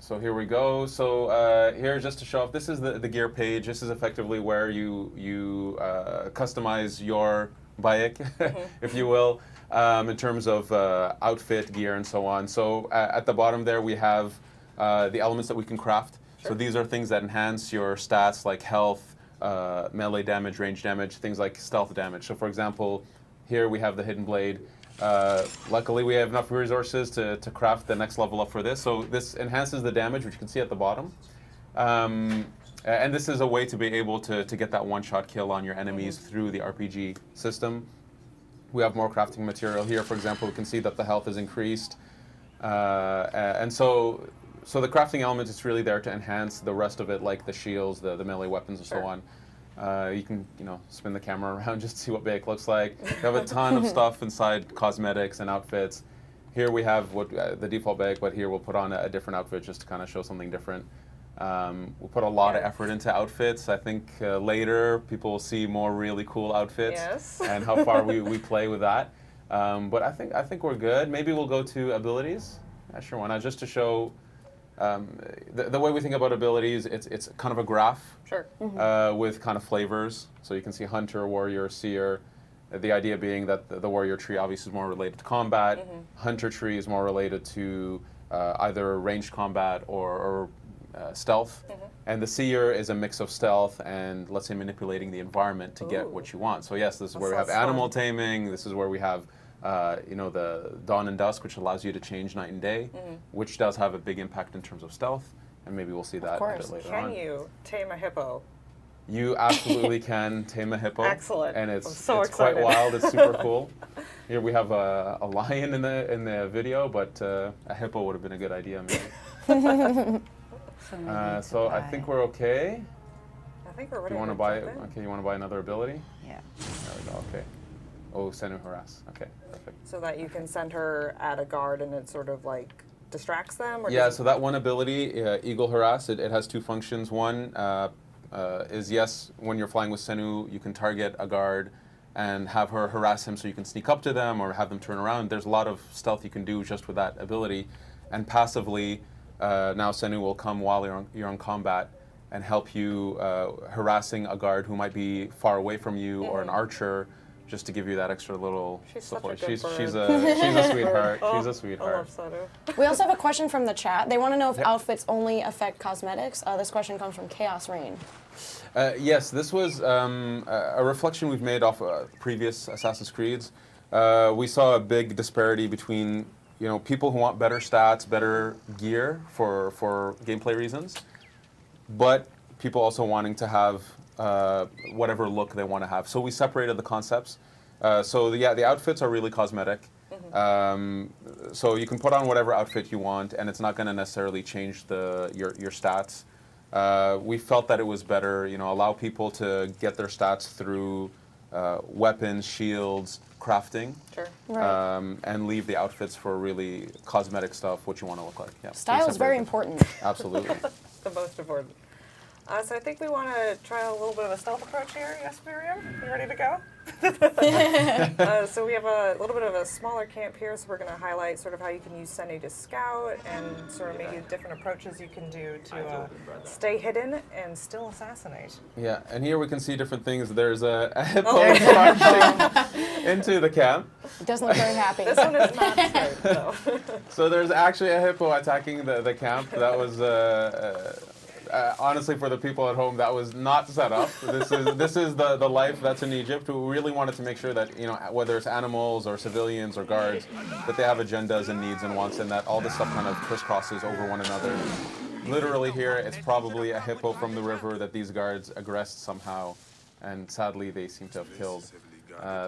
So here we go. So here, just to show off, this is the gear page. This is effectively where you customize your bike, if you will, in terms of outfit, gear, and so on. So at the bottom there, we have the elements that we can craft. Sure. So these are things that enhance your stats like health, melee damage, range damage, things like stealth damage. So for example, here we have the hidden blade. Luckily, we have enough resources to craft the next level up for this. So this enhances the damage, which you can see at the bottom. And this is a way to be able to get that one-shot kill on your enemies through the RPG system. We have more crafting material here. For example, we can see that the health is increased. And so the crafting element is really there to enhance the rest of it, like the shields, the melee weapons, and so on. You can, spin the camera around just to see what Bake looks like. We have a ton of stuff inside cosmetics and outfits. Here we have what the default Bake, but here we'll put on a different outfit just to kind of show something different. We'll put a lot of effort into outfits. I think later people will see more really cool outfits and how far we play with that. But I think we're good. Maybe we'll go to abilities. Sure, why not? Just to show. The way we think about abilities, it's kind of a graph with kind of flavors. So you can see Hunter, Warrior, Seer. The idea being that the Warrior tree obviously is more related to combat. Hunter tree is more related to either ranged combat or stealth. And the Seer is a mix of stealth and, let's say, manipulating the environment to get what you want. So yes, this is where we have animal taming. This is where we have the dawn and dusk, which allows you to change night and day, which does have a big impact in terms of stealth, and maybe we'll see that a bit later on. Can you tame a hippo? You absolutely can tame a hippo. Excellent. And it's excited. quite wild. It's super cool. Here we have a lion in the video, but a hippo would have been a good idea, maybe. So I think we're okay. I think we're ready. You want to buy? Okay, you want to buy another ability? Yeah. There we go. Okay. Oh, Senu harass. Okay, perfect. So that you can send her at a guard and it sort of like distracts them? Or Yeah, so that one ability, Eagle Harass, it has two functions. One is, yes, when you're flying with Senu, you can target a guard and have her harass him so you can sneak up to them or have them turn around. There's a lot of stealth you can do just with that ability. And passively, now Senu will come while you're on combat and help you harassing a guard who might be far away from you or an archer, just to give you that extra little support. She's a sweetheart. She's a sweetheart. I love Senu. We also have a question from the chat. They want to know if outfits only affect cosmetics. This question comes from Chaos Rain. Yes, this was a reflection we've made off previous Assassin's Creeds. We saw a big disparity between people who want better stats, better gear for gameplay reasons, but people also wanting to have whatever look they want to have. So we separated the concepts. The outfits are really cosmetic. So you can put on whatever outfit you want, and it's not going to necessarily change your stats. We felt that it was better, allow people to get their stats through weapons, shields, crafting, and leave the outfits for really cosmetic stuff, what you want to look like. Yeah, style is very important. Absolutely. The most important. So I think we want to try a little bit of a stealth approach here. Yes, Miriam? You ready to go? So we have a little bit of a smaller camp here, so we're going to highlight sort of how you can use Senu to scout and sort of maybe different approaches you can do to stay hidden and still assassinate. Yeah, and here we can see different things. There's a hippo marching into the camp. It doesn't look very happy. This one is not straight, though. So there's actually a hippo attacking the camp. That was... honestly, for the people at home, that was not set up. This is the life that's in Egypt. We really wanted to make sure that whether it's animals or civilians or guards, that they have agendas and needs and wants, and that all this stuff kind of crisscrosses over one another. Literally here, it's probably a hippo from the river that these guards aggressed somehow, and sadly they seem to have killed.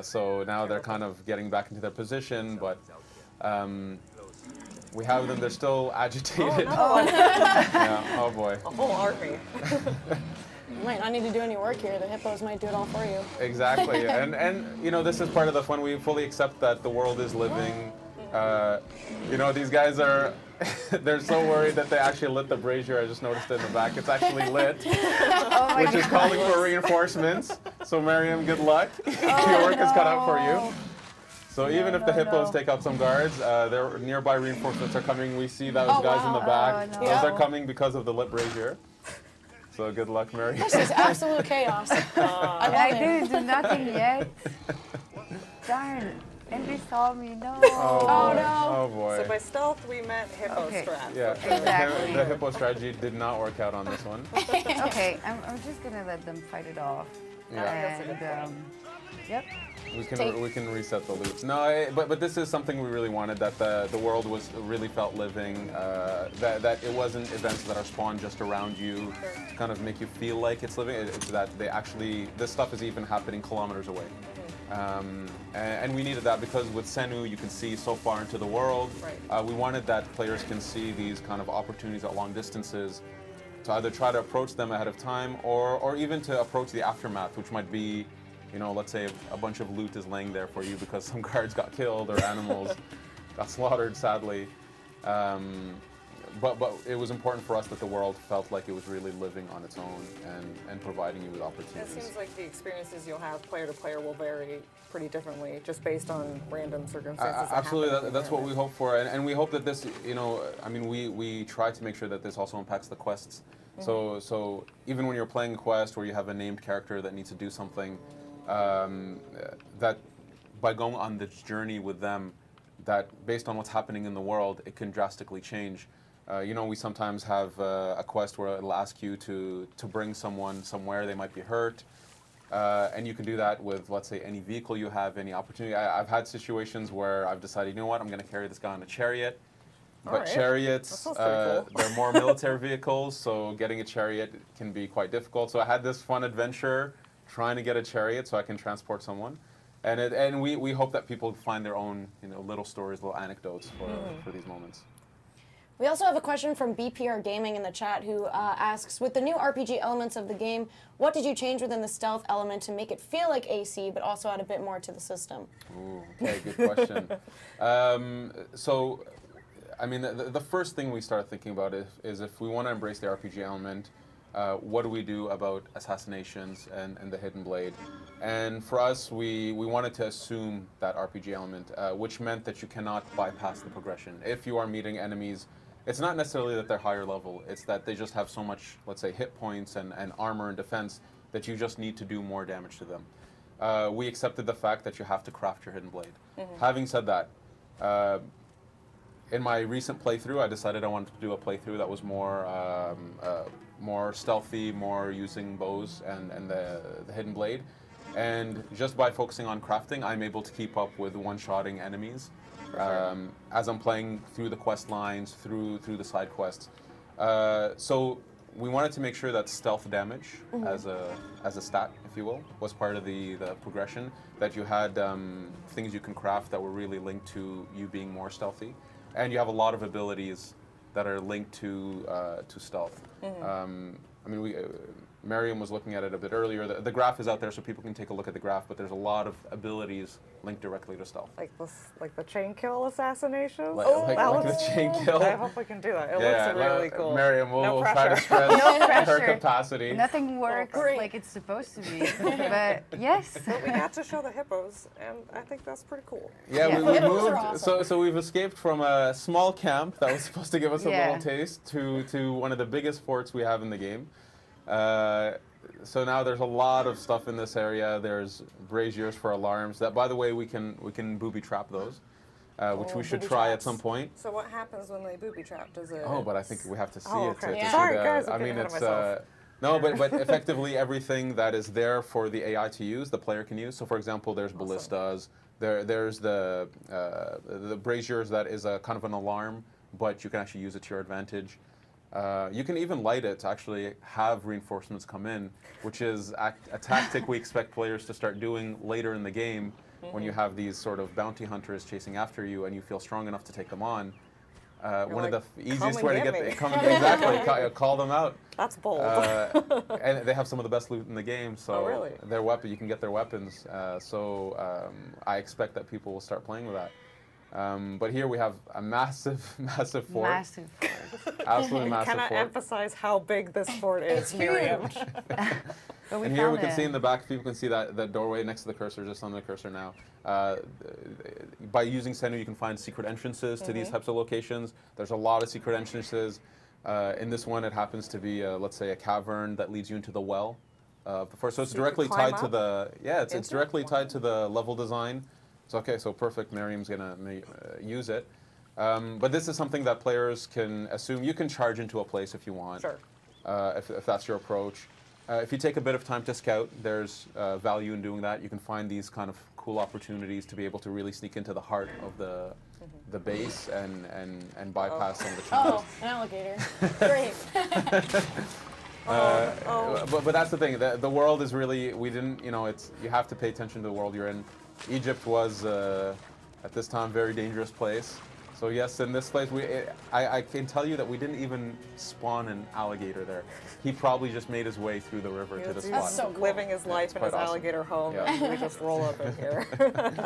So now they're kind of getting back into their position, but. We have them, they're still agitated. Oh boy. A whole army. You might not need to do any work here. The hippos might do it all for you. Exactly. And this is part of the fun. We fully accept that the world is living. These guys are, they're so worried that they actually lit the brazier. I just noticed it in the back. It's actually lit, which is calling for reinforcements. So Miriam, good luck. Your work is cut out for you. So even if the hippos take out some guards, their nearby reinforcements are coming. We see those Oh, guys in wow. the back. Oh, Those no. are coming because of the lip brazier. So good luck, Mary. This is absolute chaos. I love I it. didn't do nothing yet. Darn. And they saw me. No. Oh, no. Oh boy. So by stealth, we meant hippo Okay. strap. Yeah, Exactly. the hippo strategy did not work out on this one. Okay, I'm just gonna let them fight it off. Yeah, That's a good And yep. we can reset the loop. No, but this is something we really wanted, that the world was really felt living, that it wasn't events that are spawned just around you to kind of make you feel like it's living. It's that they actually, this stuff is even happening kilometers away. And we needed that because with Senu you can see so far into the world. Right. We wanted that players can see these kind of opportunities at long distances to either try to approach them ahead of time or even to approach the aftermath, which might be, you know, let's say a bunch of loot is laying there for you because some guards got killed or animals got slaughtered, sadly. But it was important for us that the world felt like it was really living on its own and providing you with It opportunities. seems like the experiences you'll have player to player will vary pretty differently just based on random circumstances. that Absolutely, happen in the that's what we environment. hope for, and we hope that this, you know, I mean, we try to make sure that this also impacts the quests. So even when you're playing a quest where you have a named character that needs to do something, that by going on this journey with them, that based on what's happening in the world, it can drastically change. You know, we sometimes have a quest where it'll ask you to bring someone somewhere, they might be hurt. And you can do that with, let's say, any vehicle you have, any opportunity. I've had situations where I've decided, you know what, I'm going to carry this guy on a chariot. But Alright. chariots, That sounds pretty cool. they're more military vehicles, so getting a chariot can be quite difficult. So I had this fun adventure trying to get a chariot so I can transport someone. And we hope that people find their own, you know, little stories, little anecdotes for these moments. We also have a question from BPR Gaming in the chat who asks, with the new RPG elements of the game, what did you change within the stealth element to make it feel like AC, but also add a bit more to the system? Ooh, okay, good question. So, I mean, the first thing we started thinking about is if we want to embrace the RPG element, what do we do about assassinations and the hidden blade? And for us, we wanted to assume that RPG element, which meant that you cannot bypass the progression. If you are meeting enemies, it's not necessarily that they're higher level, it's that they just have so much, let's say, hit points and armor and defense that you just need to do more damage to them. We accepted the fact that you have to craft your hidden blade. Having said that, in my recent playthrough, I decided I wanted to do a playthrough that was more stealthy, more using bows and the hidden blade. And just by focusing on crafting, I'm able to keep up with one-shotting enemies as I'm playing through the quest lines, through the side quests. So we wanted to make sure that stealth damage as a stat, if you will, was part of the progression. That you had things you can craft that were really linked to you being more stealthy, and you have a lot of abilities that are linked to stealth. I mean, Miriam was looking at it a bit earlier. The graph is out there, so people can take a look at the graph. But there's a lot of abilities linked directly to stealth. Like the chain kill assassination. Like that the looks- chain kill. I hope we can do that. It looks really cool. Miriam, No we'll try to pressure. stress No her pressure. capacity. Nothing works great. like it's supposed to be. But yes. But we got to show the hippos, and I think that's pretty cool. Yeah, Yeah. we Hippos moved. are awesome. So we've escaped from a small camp that was supposed to give us a Yeah. little taste to one of the biggest forts we have in the game. So now there's a lot of stuff in this area. There's braziers for alarms. That, by the way, we can booby trap those, which Oh, we should booby try at traps. some point. So what happens when they booby trap? Does it? Oh, but I think we have to see Oh, it. okay. To Yeah. see Sorry, the, guys, I'm I mean, getting ahead of it's myself. no, but effectively everything that is there for the AI to use, the player can use. So, for example, there's ballistas. There's the braziers that is a kind of an alarm, but you can actually use it to your advantage. You can even light it to actually have reinforcements come in, which is a tactic we expect players to start doing later in the game when you have these sort of bounty hunters chasing after you and you feel strong enough to take them on. One like, of the easiest "Come way to and get get me." exactly call them out. That's bold. And they have some of the best loot in the game, so Oh, really? their weapon you can get their weapons. I expect that people will start playing with that. But here we have a massive fort. Massive fort. Absolutely massive Cannot fort. emphasize how big this fort is, It's Miriam. huge. But we And here we found can see it. in the back, people can see that the doorway next to the cursor, just on the cursor now. By using Senu, you can find secret entrances to these types of locations. There's a lot of secret entrances. In this one, it happens to be, let's say, a cavern that leads you into the well. So it's So you directly could climb tied to up the, it's into it? directly tied to the level design. So okay, so perfect. Miriam's gonna use it. But this is something that players can assume. You can charge into a place if you want. Sure. If that's your approach. If you take a bit of time to scout, there's value in doing that. You can find these kind of cool opportunities to be able to really sneak into the heart of the base and bypass some of the challenges. Oh, an alligator. Great. But that's the thing. The world is really, we didn't, you have to pay attention to the world you're in. Egypt was, at this time, a very dangerous place. So yes, in this place, I can tell you that we didn't even spawn an alligator there. He probably just made his way through the river to the He's spot. That's so cool. living his life it's in quite his awesome. alligator home, Yeah. and we just roll up in here.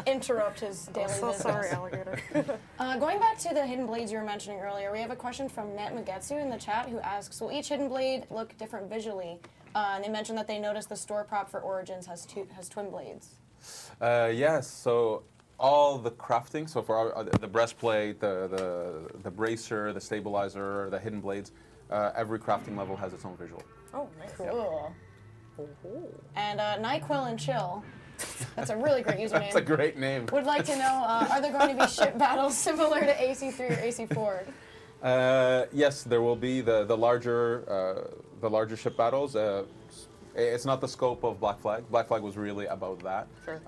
Interrupt his daily I'm so business. sorry, alligator. Going back to the hidden blades you were mentioning earlier, we have a question from Net Mugetsu in the chat who asks, will each hidden blade look different visually? And they mentioned that they noticed the store prop for Origins has twin blades. Yes, so all the crafting, so for the breastplate, the bracer, the stabilizer, the hidden blades, every crafting level has its own visual. Oh, nice. Cool. Ooh. And NyQuil and Chill, that's a really great username. That's a great name. Would like to know, are there going to be ship battles similar to AC3 or AC4? Yes, there will be the larger ship battles. It's not the scope of Black Flag. Black Flag was really about that. Sure.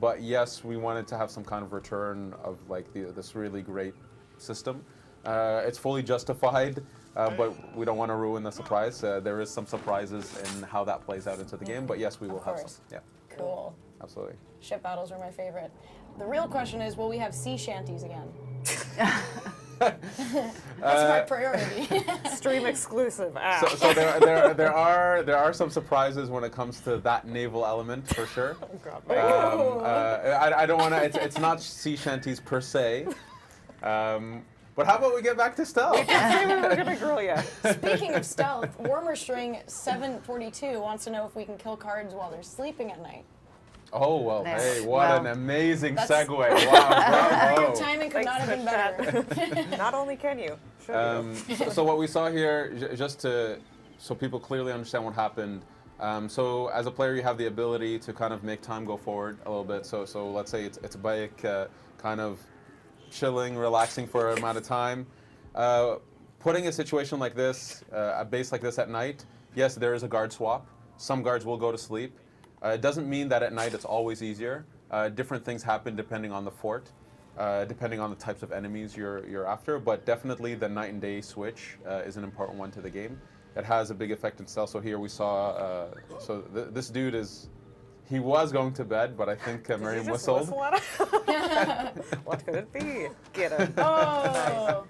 But yes, we wanted to have some kind of return of like this really great system. It's fully justified, but we don't want to ruin the surprise. There is some surprises in how that plays out into the game. But yes, we will have course. some. Yeah, Cool. absolutely. Ship battles are my favorite. The real question is, will we have sea shanties again? That's my priority. Stream exclusive. Ah. So there are some surprises when it comes to that naval element for sure. Oh, God. I don't want to. It's not sea shanties per se. But how about we get back to stealth? Say we were gonna grill you. Speaking of stealth, Warmer String 742 wants to know if we can kill cards while they're sleeping at night. Oh well, Nice. hey, what Wow. an amazing That's- segue! Wow, Your bravo. timing could not Thanks have for been better. Not only can you, should you. So what we saw here, just so people clearly understand what happened. So as a player, you have the ability to kind of make time go forward a little bit. So let's say it's a bike, kind of chilling, relaxing for an amount of time. Putting a situation like this, a base like this at night, yes, there is a guard swap. Some guards will go to sleep. It doesn't mean that at night it's always easier. Different things happen depending on the fort, depending on the types of enemies you're after. But definitely the night and day switch is an important one to the game. It has a big effect in stealth. So here we saw, this dude he was going to bed, but I think Miriam Did you just whistled. whistle at him? What could it be? Get him. Oh.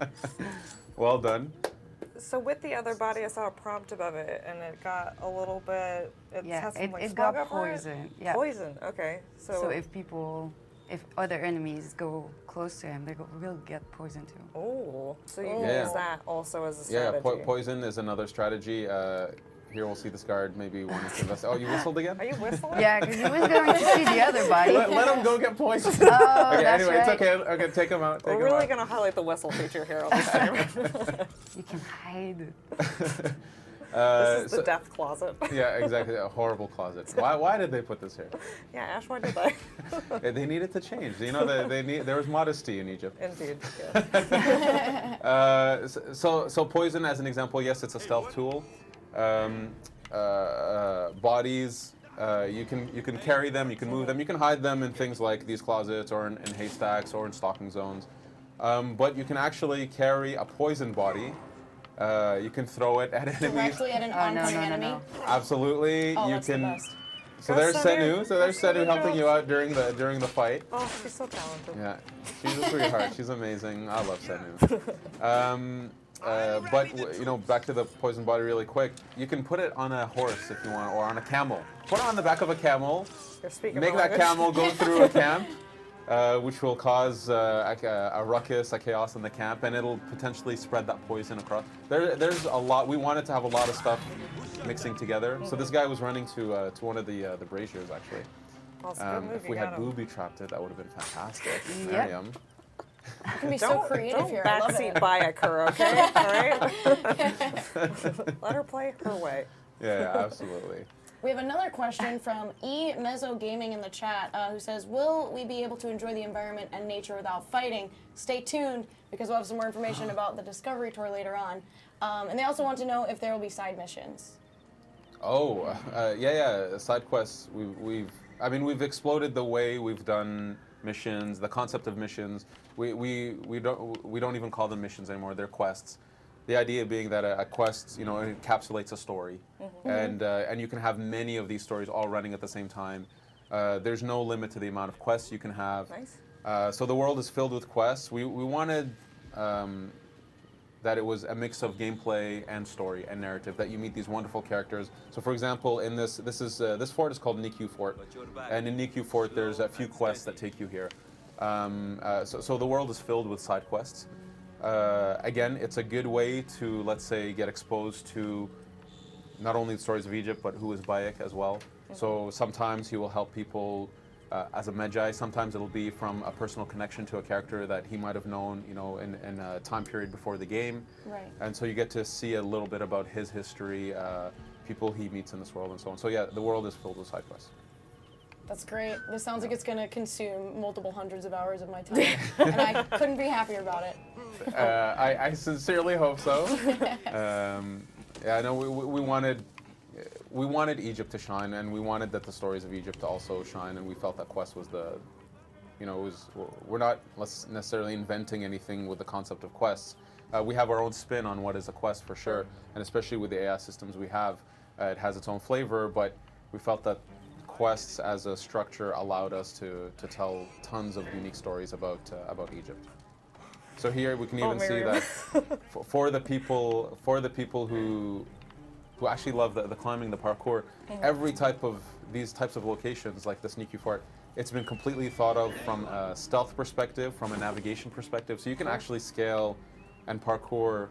Well done. So with the other body, I saw a prompt above it, and it got a little bit. It Yeah, has some, it- like, it smog got over it? poison, yeah. Poison. Okay. So if other enemies go close to him, will get poisoned too. Oh, so you Oh. can Yeah. use that also as a Yeah, strategy. poison is another strategy. Here we'll see this guard maybe wanting to invest. Oh, you whistled again? Are you whistling? Yeah, because he was going to see the other body. Let him go get poisoned. Oh, Okay, that's anyway, right. it's okay. Okay, take him out. Take We're him really out. gonna highlight the whistle feature here on the stream. You can hide it. This is the death closet. Yeah, exactly. A horrible closet. Why did they put this here? Yeah, Ash, why did they? They needed to change. You know, there was modesty in Egypt. Indeed. Yeah. So poison, as an example, yes, it's a stealth tool. Bodies, you can carry them, you can move them, you can hide them in things like these closets or in haystacks or in stalking zones. But you can actually carry a poison body. You can throw it at enemies. Directly at an Oh, no, oncoming no, no, enemy. no. Absolutely, Oh, you that's can. the best. So Go there's Senu. Senu. So there's Go Senu Senu, helping go. you out during the fight. Oh, she's so talented. Yeah, she's a sweetheart. She's amazing. I love Senu. But back to the poison body really quick. You can put it on a horse if you want, or on a camel. Put it on the back of a camel. You're speaking Make my that language. camel go through a camp, which will cause a ruckus, a chaos in the camp, and it'll potentially spread that poison across. There's a lot. We wanted to have a lot of stuff mixing together. So this guy was running to one of the braziers actually. Well, it's a good move, If you we had got him. booby trapped it, that would have been fantastic. Yep. Miriam. You can be so creative Don't here. I love backseat it. Bayek, okay? All right? Let her play her way. Yeah, absolutely. We have another question from E Mezzo Gaming in the chat who says, will we be able to enjoy the environment and nature without fighting? Stay tuned because we'll have some more information about the Discovery Tour later on. And they also want to know if there will be side missions. Oh, yeah. Side quests. We've exploded the way we've done missions, the concept of missions. We don't even call them missions anymore. They're quests. The idea being that a quest, encapsulates a story, and you can have many of these stories all running at the same time. There's no limit to the amount of quests you can have. Nice. So the world is filled with quests. We wanted that it was a mix of gameplay and story and narrative. That you meet these wonderful characters. So for example, in this fort is called Nikyu Fort, and in Nikyu Fort there's a few quests that take you here. So the world is filled with side quests. Again, it's a good way to, let's say, get exposed to not only the stories of Egypt, but who is Bayek as well. So sometimes he will help people as a Medjay. Sometimes it'll be from a personal connection to a character that he might have known, in a time period before the game. Right. And so you get to see a little bit about his history, people he meets in this world, and so on. So yeah, the world is filled with side quests. That's great. This sounds like it's going to consume multiple hundreds of hours of my time. And I couldn't be happier about it. I sincerely hope so. No, we wanted Egypt to shine, and we wanted that the stories of Egypt to also shine, and we felt that Quest was we're not necessarily inventing anything with the concept of quests. We have our own spin on what is a quest for sure, and especially with the AI systems we have, it has its own flavor, but we felt that quests as a structure allowed us to tell tons of unique stories about Egypt. So here we can even see Miriam. that for the people who actually love the climbing, the parkour, every type of these types of locations like the Sneaky Fort, it's been completely thought of from a stealth perspective, from a navigation perspective. So you can actually scale and parkour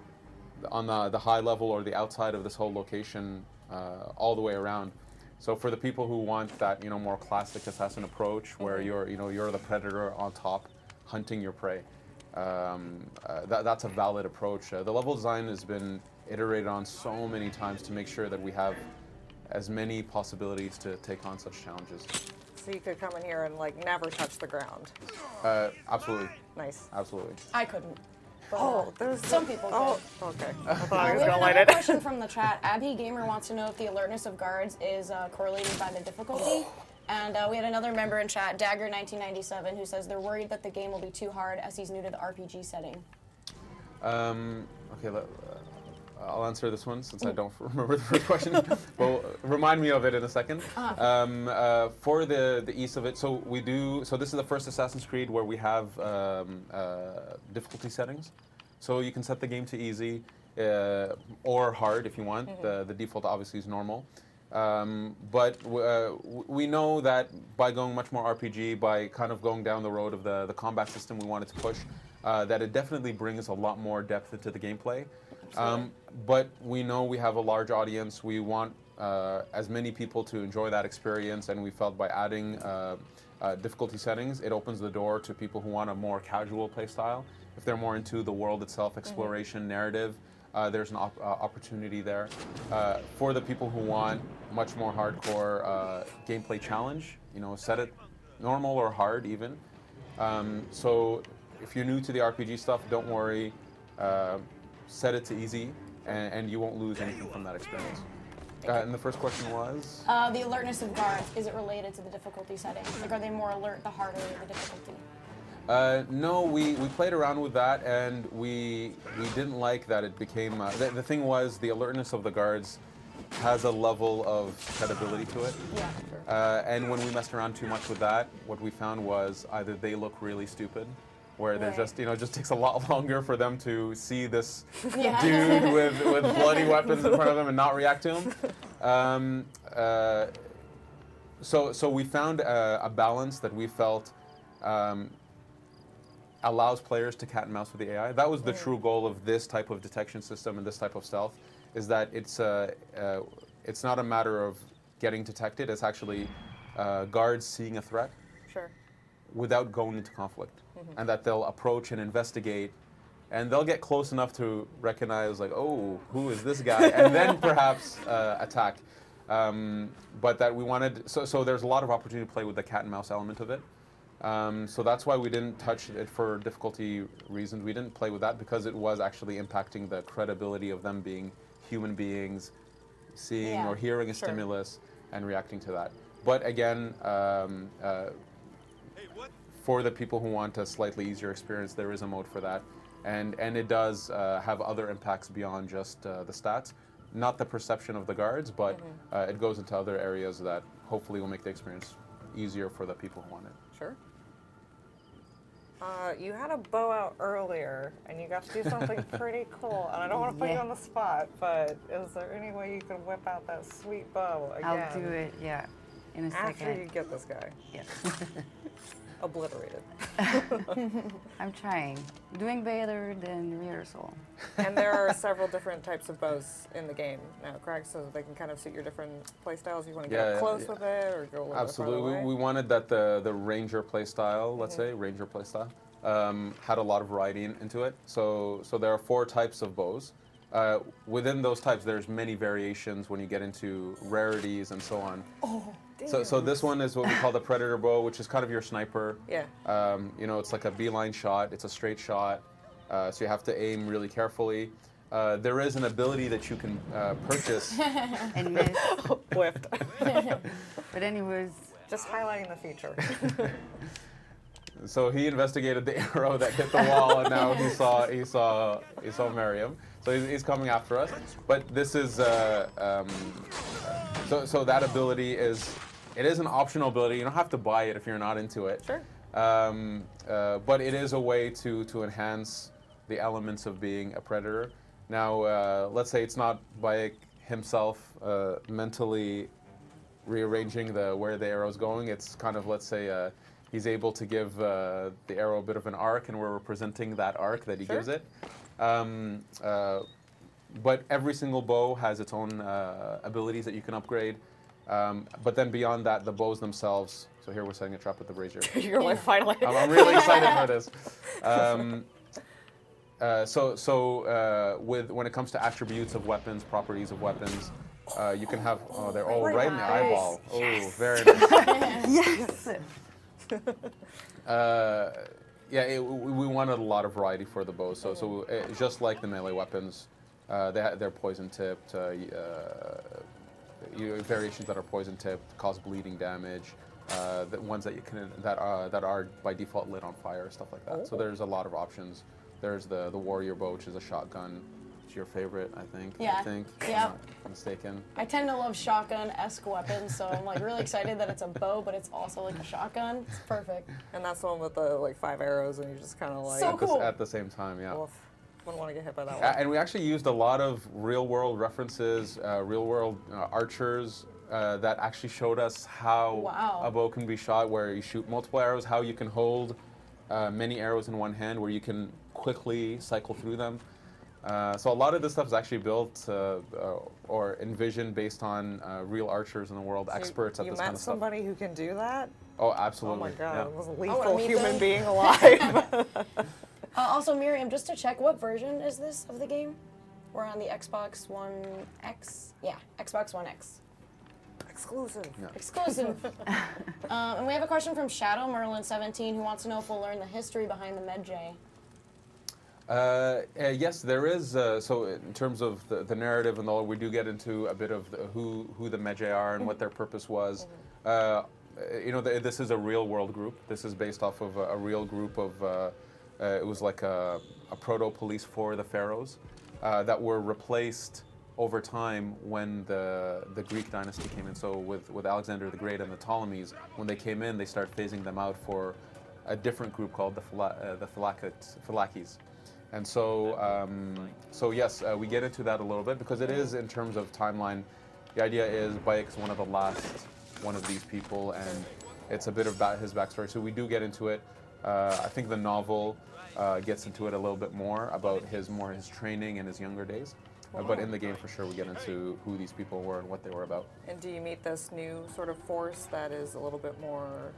on the high level or the outside of this whole location all the way around. So for the people who want that, more classic assassin approach, where you're the predator on top, hunting your prey, that's a valid approach. The level design has been iterated on so many times to make sure that we have as many possibilities to take on such challenges. So you could come in here and never touch the ground. Absolutely, Nice. absolutely. I couldn't. But, Oh, there's some people Oh, could. okay. I thought I We was have gonna light another it. question from the chat. Abhi Gamer wants to know if the alertness of guards is correlated by the difficulty. And we had another member in chat, Dagger1997, who says they're worried that the game will be too hard as he's new to the RPG setting. Okay, I'll answer this one since I don't remember the first question. Well, remind me of it in a second. For the ease of it, so this is the first Assassin's Creed where we have difficulty settings. So you can set the game to easy or hard if you want. The default obviously is normal. But we know that by going much more RPG, by kind of going down the road of the combat system we wanted to push, that it definitely brings a lot more depth into the gameplay. But we know we have a large audience. We want as many people to enjoy that experience, and we felt by adding difficulty settings, it opens the door to people who want a more casual play style. If they're more into the world itself, exploration, narrative, there's an opportunity there. For the people who want much more hardcore gameplay challenge, set it normal or hard even. So if you're new to the RPG stuff, don't worry. Set it to easy, and you won't lose anything from that experience. And the first question was? The alertness of guards, is it related to the difficulty setting? Are they more alert the harder the difficulty? No, we played around with that, and we didn't like that it became... the thing was, the alertness of the guards has a level of credibility to it. Yeah, sure. And when we messed around too much with that, what we found was either they look really stupid, where they're just, it just takes a lot longer for them to see this dude with bloody weapons in front of them and not react to him. So we found a balance that we felt allows players to cat and mouse with the AI. That was the true goal of this type of detection system and this type of stealth, is that it's not a matter of getting detected. It's actually guards seeing a threat Sure. without going into conflict, and that they'll approach and investigate, and they'll get close enough to recognize, like, oh, who is this guy, and then perhaps attack. But that we wanted, so there's a lot of opportunity to play with the cat and mouse element of it. So that's why we didn't touch it for difficulty reasons. We didn't play with that because it was actually impacting the credibility of them being human beings, seeing or hearing a Sure. stimulus and reacting to that. But again, for the people who want a slightly easier experience, there is a mode for that. And it does have other impacts beyond just the stats. Not the perception of the guards, but it goes into other areas that hopefully will make the experience easier for the people who want it. Sure. You had a bow out earlier, and you got to do something pretty cool. And I don't want to put you Yeah. on the spot, but is there any way you can whip out that sweet bow again? I'll do it, yeah, in a After second. you get this guy Yeah. obliterated. I'm trying. Doing better than rehearsal. And there are several different types of bows in the game now, correct? So they can kind of suit your different play styles. You want to get up close with it or go a little Absolutely. bit farther We away? wanted that the Ranger playstyle, let's say, Ranger playstyle, had a lot of variety into it. So there are 4 types of bows. Within those types, there's many variations when you get into rarities and so on. Oh, So this one is what we call the Predator bow, which is kind of your sniper. Yeah. It's like a beeline shot. It's a straight shot, so you have to aim really carefully. There is an ability that you can purchase. And miss. Whiffed. But anyways, Just highlighting the feature. So he investigated the arrow that hit the wall, and now he saw Miriam. So he's coming after us. But this is so that ability is an optional ability. You don't have to buy it if you're not into it. Sure. But it is a way to enhance the elements of being a predator. Now, let's say it's not by himself mentally rearranging where the arrow's going. It's kind of, let's say, he's able to give the arrow a bit of an arc, and we're representing that arc that he Sure. gives it. But every single bow has its own abilities that you can upgrade. But then beyond that, the bows themselves. So here we're setting a trap with the brazier. You're like, finally. I'm really excited for this. When it comes to attributes of weapons, properties of weapons, you can have. Oh, they're all right in the Nice. eyeball. Oh, very nice. yes. We wanted a lot of variety for the bows. So just like the melee weapons, they're poison tipped. Variations that are poison tipped cause bleeding damage. The ones that are by default lit on fire, stuff like that. So there's a lot of options. There's the warrior bow, which is a shotgun. It's your favorite, I think. Yeah. I think. If Yep. I'm not mistaken. I tend to love shotgun-esque weapons, so I'm like really excited that it's a bow, but it's also like a shotgun. It's perfect. And that's the one with the like 5 arrows, and you just kind of like, So cool. At the same time, yeah. oof, wouldn't want to get hit by that one. And we actually used a lot of real-world references, real-world archers that actually showed us how Wow. a bow can be shot, where you shoot multiple arrows, how you can hold many arrows in one hand, where you can quickly cycle through them. So a lot of this stuff is actually built or envisioned based on real archers in the world, experts at You this met kind of stuff. somebody who can do that? Oh, Oh absolutely. my god, yeah. it was a wanna lethal meet human them. being alive. Also, Miriam, just to check, what version is this of the game? We're on the Xbox One X? Yeah, Xbox One X. Exclusive. Yeah. Exclusive. And we have a question from Shadow Merlin17 who wants to know if we'll learn the history behind the Medjay. Yes, there is. So in terms of the narrative and all, we do get into a bit of who the Medjay are and what their purpose was. This is a real world group. This is based off of a real group of. It was like a proto police for the pharaohs that were replaced over time when the Greek dynasty came in. So with Alexander the Great and the Ptolemies, when they came in, they started phasing them out for a different group called the Phylakes. And so yes, we get into that a little bit because it is, in terms of timeline, the idea is Bayek is one of the last one of these people, and It's a bit about his backstory. So we do get into it. I think the novel gets into it a little bit more about his training in his younger days. But in the game, for sure, we get into who these people were and what they were about. And do you meet this new sort of force that is a little bit more?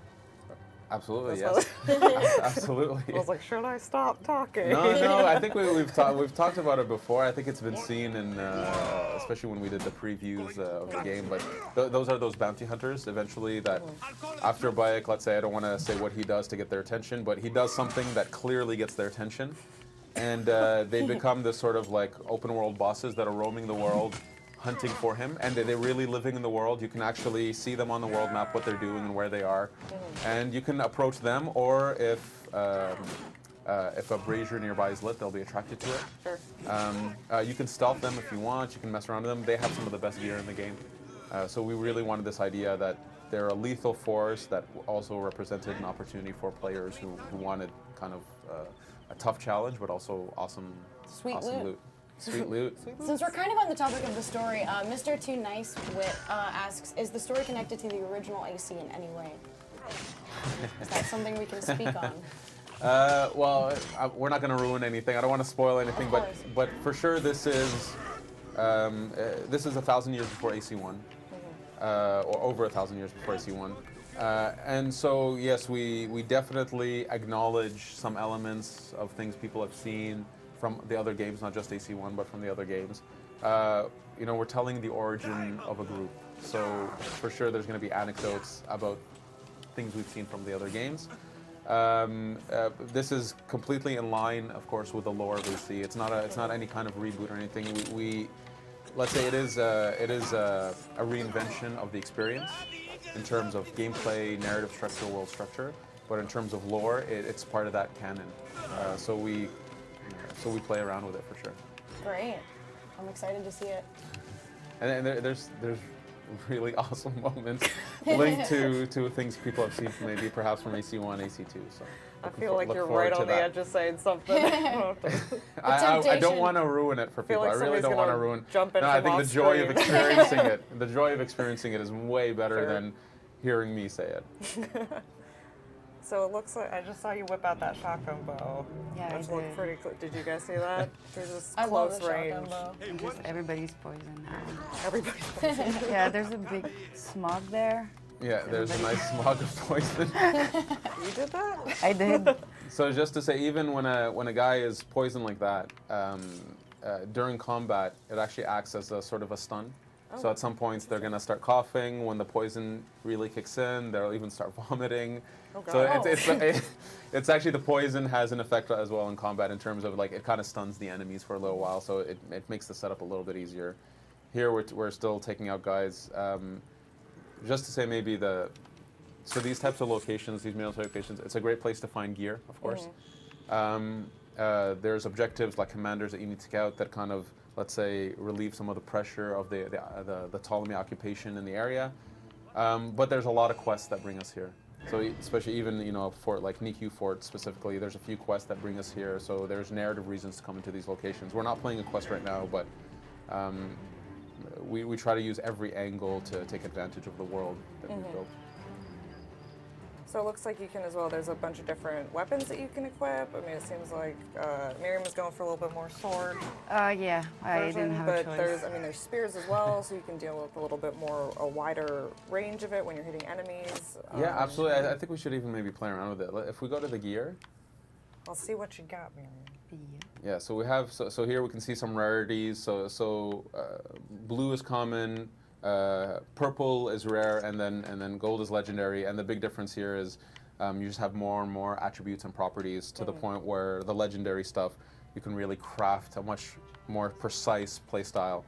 Absolutely, That's yes. Absolutely. I was like, should I stop talking? No. I think we've talked about it before. I think it's been seen in, especially when we did the previews of the game. But those are those bounty hunters. Eventually, that after Bayek, let's say, I don't want to say what he does to get their attention, but he does something that clearly gets their attention, and they become this sort of like open world bosses that are roaming the world, hunting for him, and they're really living in the world. You can actually see them on the world map, what they're doing and where they are, and you can approach them, or if a brazier nearby is lit, they'll be attracted to it. Sure. You can stealth them if you want. You can mess around with them. They have some of the best gear in the game. So we really wanted this idea that they're a lethal force that also represented an opportunity for players who wanted kind of a tough challenge, but also awesome loot. Sweet loot. Since we're kind of on the topic of the story, Mr. Too Nice Wit asks, is the story connected to the original AC in any way? Is that something we can speak on? Well, we're not going to ruin anything. I don't want to spoil anything, but for sure this is 1,000 years before AC1, or over 1,000 years before AC1. And so yes, we definitely acknowledge some elements of things people have seen from the other games, not just AC1, but from the other games. We're telling the origin of a group. So for sure there's going to be anecdotes about things we've seen from the other games. This is completely in line, of course, with the lore of AC. It's not any kind of reboot or anything. Let's say it is a reinvention of the experience in terms of gameplay, narrative structure, world structure. But in terms of lore, it's part of that canon. So we play around with it for sure. Great. I'm excited to see it. And there's really awesome moments linked to things people have seen from maybe perhaps from AC1, AC2. So I feel like you're right on the edge of saying something. I don't want to ruin it for people. like I really don't want to ruin. Jump in No, I from think the joy of off-screen. the joy of experiencing it is way better Sure. than hearing me say it. So it looks like I just saw you whip out that shotgun bow. Yeah, which I looked did. pretty cool. Did you guys see that? There's this I love close the range. shotgun bow. And just everybody's poison now. Everybody's Yeah, there's a big smog there. Yeah, there's a nice smog of poison. You did that? I did. So just to say, even when a guy is poisoned like that, during combat, it actually acts as a sort of a stun. So at some points they're gonna start coughing. When the poison really kicks in, they'll even start vomiting. Oh, So God. it's actually the poison has an effect as well in combat in terms of like it kind of stuns the enemies for a little while. So it makes the setup a little bit easier. Here we're still taking out guys. Just to say maybe so these types of locations, these military locations, it's a great place to find gear, of course. There's objectives like commanders that you need to take out that kind of, let's say, relieve some of the pressure of the Ptolemy occupation in the area. But there's a lot of quests that bring us here. So especially even a fort like Nikyu Fort specifically, there's a few quests that bring us here. So there's narrative reasons to come into these locations. We're not playing a quest right now, but we try to use every angle to take advantage of the world that we've built. So it looks like you can as well. There's a bunch of different weapons that you can equip. I mean, it seems like Miriam was going for a little bit more sword Yeah, I version, didn't have a but choice. there's spears as well, so you can deal with a little bit more a wider range of it when you're hitting enemies. Yeah, absolutely. I think we should even maybe play around with it. If we go to the gear, I'll see what you got, Miriam. yeah. So we have so here we can see some rarities. So blue is common. Purple is rare, and then gold is legendary. And the big difference here is you just have more and more attributes and properties to the point where the legendary stuff you can really craft a much more precise play style.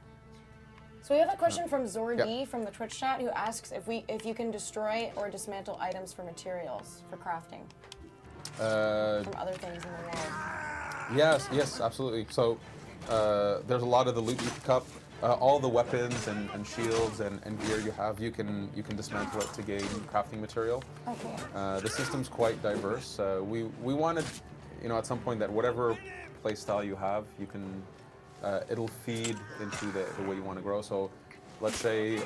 So we have a question from Zordi Yep. from the Twitch chat who asks if you can destroy or dismantle items for materials for crafting from other things in the world. Yes, absolutely. So there's a lot of the loot you pick up. All the weapons and shields and gear you have, you can dismantle it to gain crafting material. Okay. The system's quite diverse. We wanted, at some point that whatever play style you have, you can it'll feed into the way you want to grow. So let's say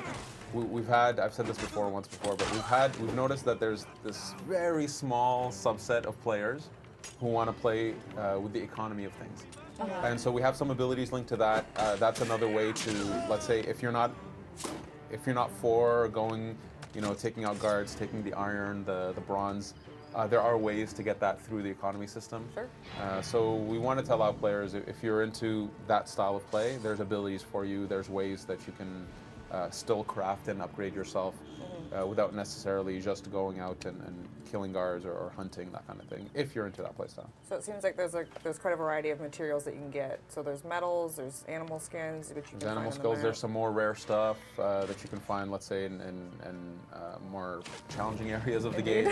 I've said this once before, but we've noticed that there's this very small subset of players who want to play with the economy of things. And so we have some abilities linked to that. That's another way to, let's say, if you're not for going, taking out guards, taking the iron, the bronze, there are ways to get that through the economy system. Sure. So we wanted to allow players, if you're into that style of play, there's abilities for you, there's ways that you can still craft and upgrade yourself without necessarily just going out and killing guards or hunting, that kind of thing, if you're into that playstyle. So it seems like there's quite a variety of materials that you can get. So there's metals, there's animal skins, which you can There's animal find on the skills, map. there's some more rare stuff that you can find, let's say, in more challenging areas of the game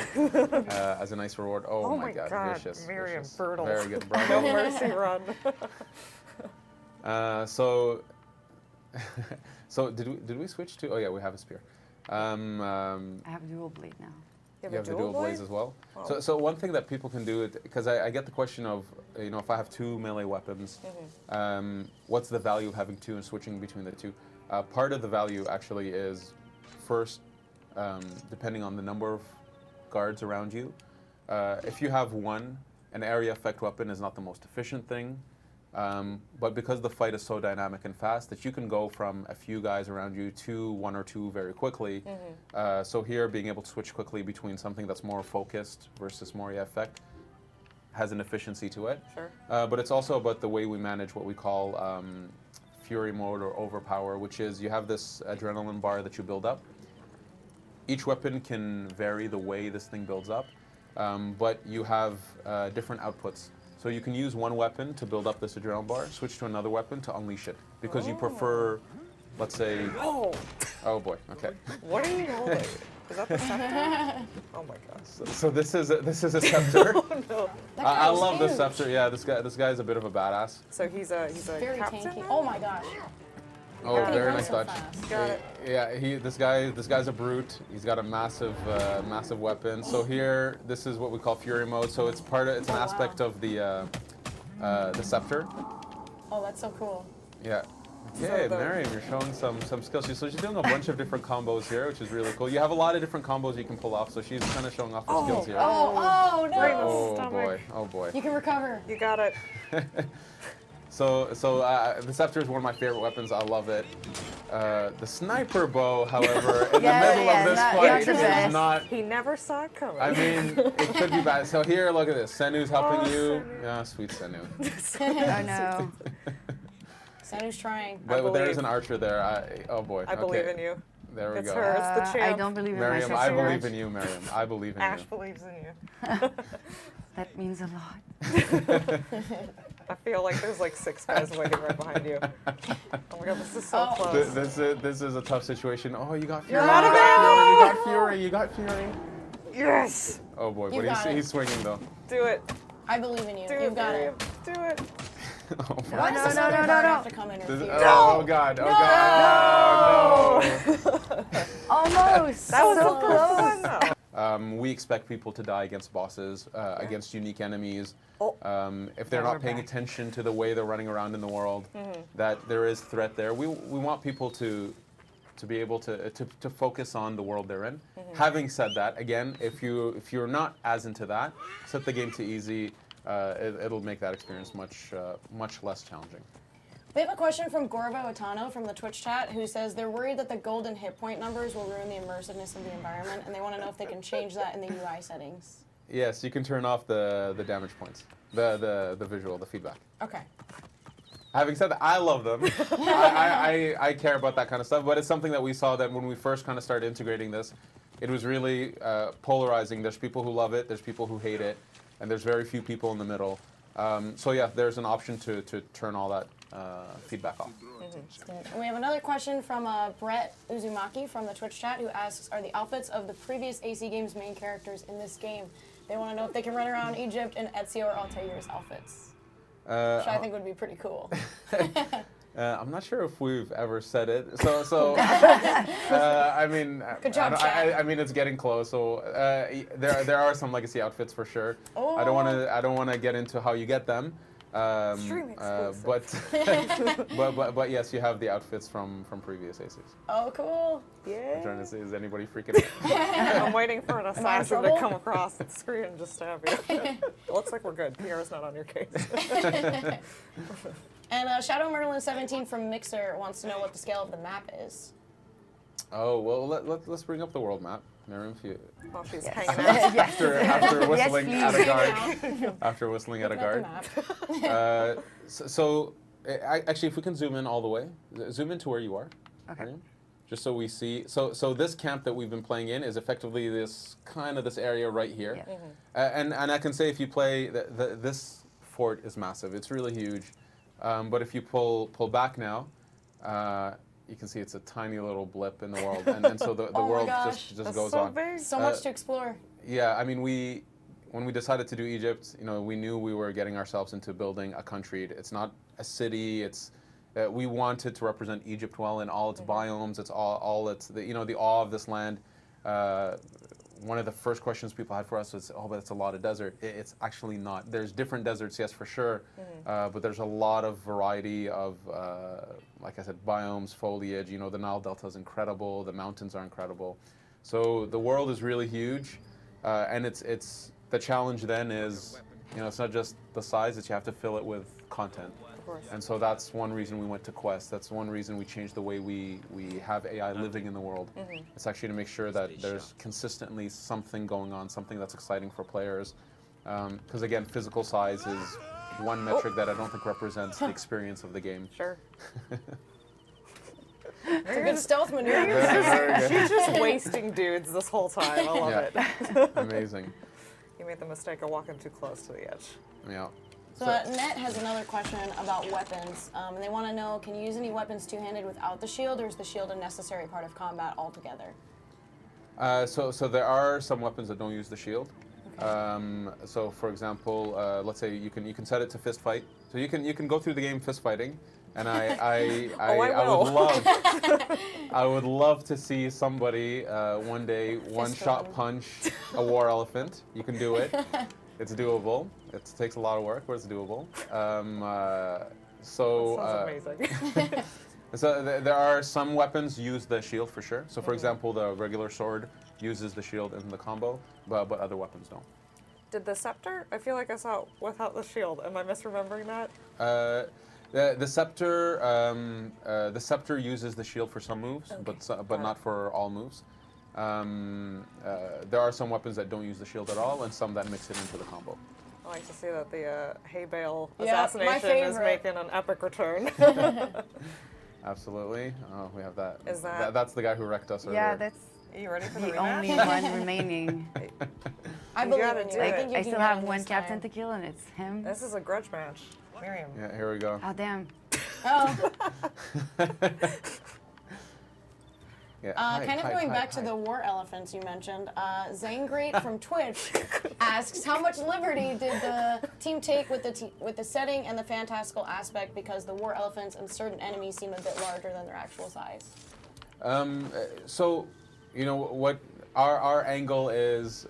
as a nice reward. Oh my god, vicious. Miriam, vicious. brutal. Very good, No bravo. mercy run. So did we switch to? Oh yeah, we have a spear. I have a dual blade now. You have the dual blades as well. Oh. So one thing that people can do, because I get the question of, if I have 2 melee weapons, what's the value of having 2 and switching between the 2? Part of the value actually is, first, depending on the number of guards around you. If you have 1, an area effect weapon is not the most efficient thing. But because the fight is so dynamic and fast that you can go from a few guys around you to 1 or 2 very quickly. So here, being able to switch quickly between something that's more focused versus more effect has an efficiency to it. Sure. But it's also about the way we manage what we call fury mode or overpower, which is you have this adrenaline bar that you build up. Each weapon can vary the way this thing builds up, but you have different outputs. So you can use one weapon to build up this adrenaline bar, switch to another weapon to unleash it. Because you prefer, let's say... Oh! Oh boy, okay. What are you holding? Is that the scepter? Oh my gosh. So this is a scepter. Oh no. I love this huge. scepter. Yeah, this guy's a bit of a badass. So he's a Very captain tanky. now? Oh my gosh. Oh, Yeah. very He nice runs touch. so fast. Got it. Yeah, this guy's a brute. He's got a massive weapon. So here, this is what we call fury mode. So it's an wow. aspect of the scepter. Oh, that's so cool. Yeah. So Yeah, the- Miriam, you're showing some skills. So she's doing a bunch of different combos here, which is really cool. You have a lot of different combos you can pull off. So she's kind of showing off her skills here. Oh no! Right in the Oh stomach. boy! Oh boy! You can recover. You got it. So the scepter is one of my favorite weapons. I love it. The sniper bow, however, in Yeah, the middle yeah, of this not- fight not the is best. not. He never saw it coming. I mean, it could be bad. So here, look at this. Senu's helping Oh, you. Senu. Yeah, sweet Senu. Oh no. Sanu's trying. But there believe. is an archer there. Oh boy. I believe in you. There we It's go. her. It's the I champ. don't believe in Miriam, myself I so believe much. in you, Miriam. I believe in Ash you. believes in you. That means a lot. I feel like there's like 6 guys waiting right behind you. Oh my god, this is so Oh. close. This is a tough situation. Oh, you got fury. out of You got ammo! fury. You got fury. Yes! Oh boy, You but got it. he's swinging though. Do it. I believe in you. Do You've it, got Miriam. it. Do it. Oh, boy. Why does no, this no, other no, guard no. have to come interfere? Oh god. Oh god. Oh, no. Almost. That was so the first close. one though. We expect people to die against bosses, against unique enemies. Oh. If they're Now not we're paying back. attention to the way they're running around in the world, that there is threat there. We want people to be able to focus on the world they're in. Having said that, again, if you're not as into that, set the game to easy. It'll make that experience much less challenging. We have a question from Gorvo Otano from the Twitch chat who says they're worried that the golden hit point numbers will ruin the immersiveness of the environment, and they want to know if they can change that in the UI settings. Yes, you can turn off the damage points, the visual, the feedback. Okay. Having said that, I love them. I care about that kind of stuff, but it's something that we saw that when we first kind of started integrating this, it was really polarizing. There's people who love it, there's people who hate it, and there's very few people in the middle. So yeah, there's an option to turn all that feedback off. And we have another question from Brett Uzumaki from the Twitch chat who asks, are the outfits of the previous AC Games main characters in this game? They want to know if they can run around Egypt in Ezio or Altair's outfits, which I think would be pretty cool. I'm not sure if we've ever said it. So I mean, Good job, I mean, it's getting close. So there are some legacy outfits for sure. Oh. I don't want to get into how you get them. Extreme exclusive. But yes, you have the outfits from previous aces. Oh, cool. I'm Yeah. trying to see, is anybody freaking out? I'm waiting for an I in assassin to trouble? come across the screen and just stab you. It looks like we're good. Pierre's not on your case. And Shadow Merlin 17 from Mixer wants to know what the scale of the map is. Oh, well, let's bring up the world map. Miriam, if you, While she's Yes. hanging out. after whistling please. at a guard. Now, After whistling at a looking guard. the map. Actually, if we can zoom in all the way, zoom into where you are. Okay. Miriam, just so we see. So this camp that we've been playing in is effectively this area right here. Yeah. And I can say if you play, this fort is massive. It's really huge. But if you pull back now, you can see it's a tiny little blip in the world. And so the Oh my world gosh. just That's goes so on. big. So much to explore. Yeah, I mean, when we decided to do Egypt, we knew we were getting ourselves into building a country. It's not a city. It's we wanted to represent Egypt well in all its biomes. It's all its the awe of this land. One of the first questions people had for us was, "Oh, but it's a lot of desert." It's actually not. There's different deserts, yes, for sure, but there's a lot of variety of, like I said, biomes, foliage. The Nile Delta is incredible. The mountains are incredible. So the world is really huge, and it's the challenge then is, it's not just the size; it's you have to fill it with content. Of course. And so that's one reason we went to Quest. That's one reason we changed the way we have AI living in the world. It's actually to make sure that there's consistently something going on, something that's exciting for players. Because again, physical size is one metric that I don't think represents the experience of the game. Sure. It's a good stealth maneuver. Very She's just wasting dudes this whole time. I love Yeah. it. Amazing. You made the mistake of walking too close to the edge. Yeah. So Net has another question about weapons, and they want to know: can you use any weapons two-handed without the shield, or is the shield a necessary part of combat altogether? So there are some weapons that don't use the shield. So for example, let's say you can set it to fist fight. So you can go through the game fist fighting, and I would love to see somebody one day one-shot punch a war elephant. You can do it. It's doable. It takes a lot of work, but it's doable. That sounds amazing. So there are some weapons use the shield for sure. So for example, the regular sword uses the shield in the combo, but other weapons don't. Did the scepter? I feel like I saw it without the shield. Am I misremembering that? The scepter uses the shield for some moves, but not for all moves. There are some weapons that don't use the shield at all, and some that mix it into the combo. I like to see that the hay bale Yeah, my assassination is favorite. making an epic return. Absolutely. Oh, we have that. Is that- That's the guy who wrecked us earlier. Yeah, that's Are you ready for the the rematch? only one remaining. I You believe gotta in do you. I it. think you I can still get have him one this captain time. to kill, and it's him. This is a grudge match. Miriam. Yeah, here we go. Oh damn! Oh. Yeah. Kind of going back to the war elephants you mentioned, Zangrate from Twitch asks, how much liberty did the team take with the setting and the fantastical aspect, because the war elephants and certain enemies seem a bit larger than their actual size? So, what our angle is,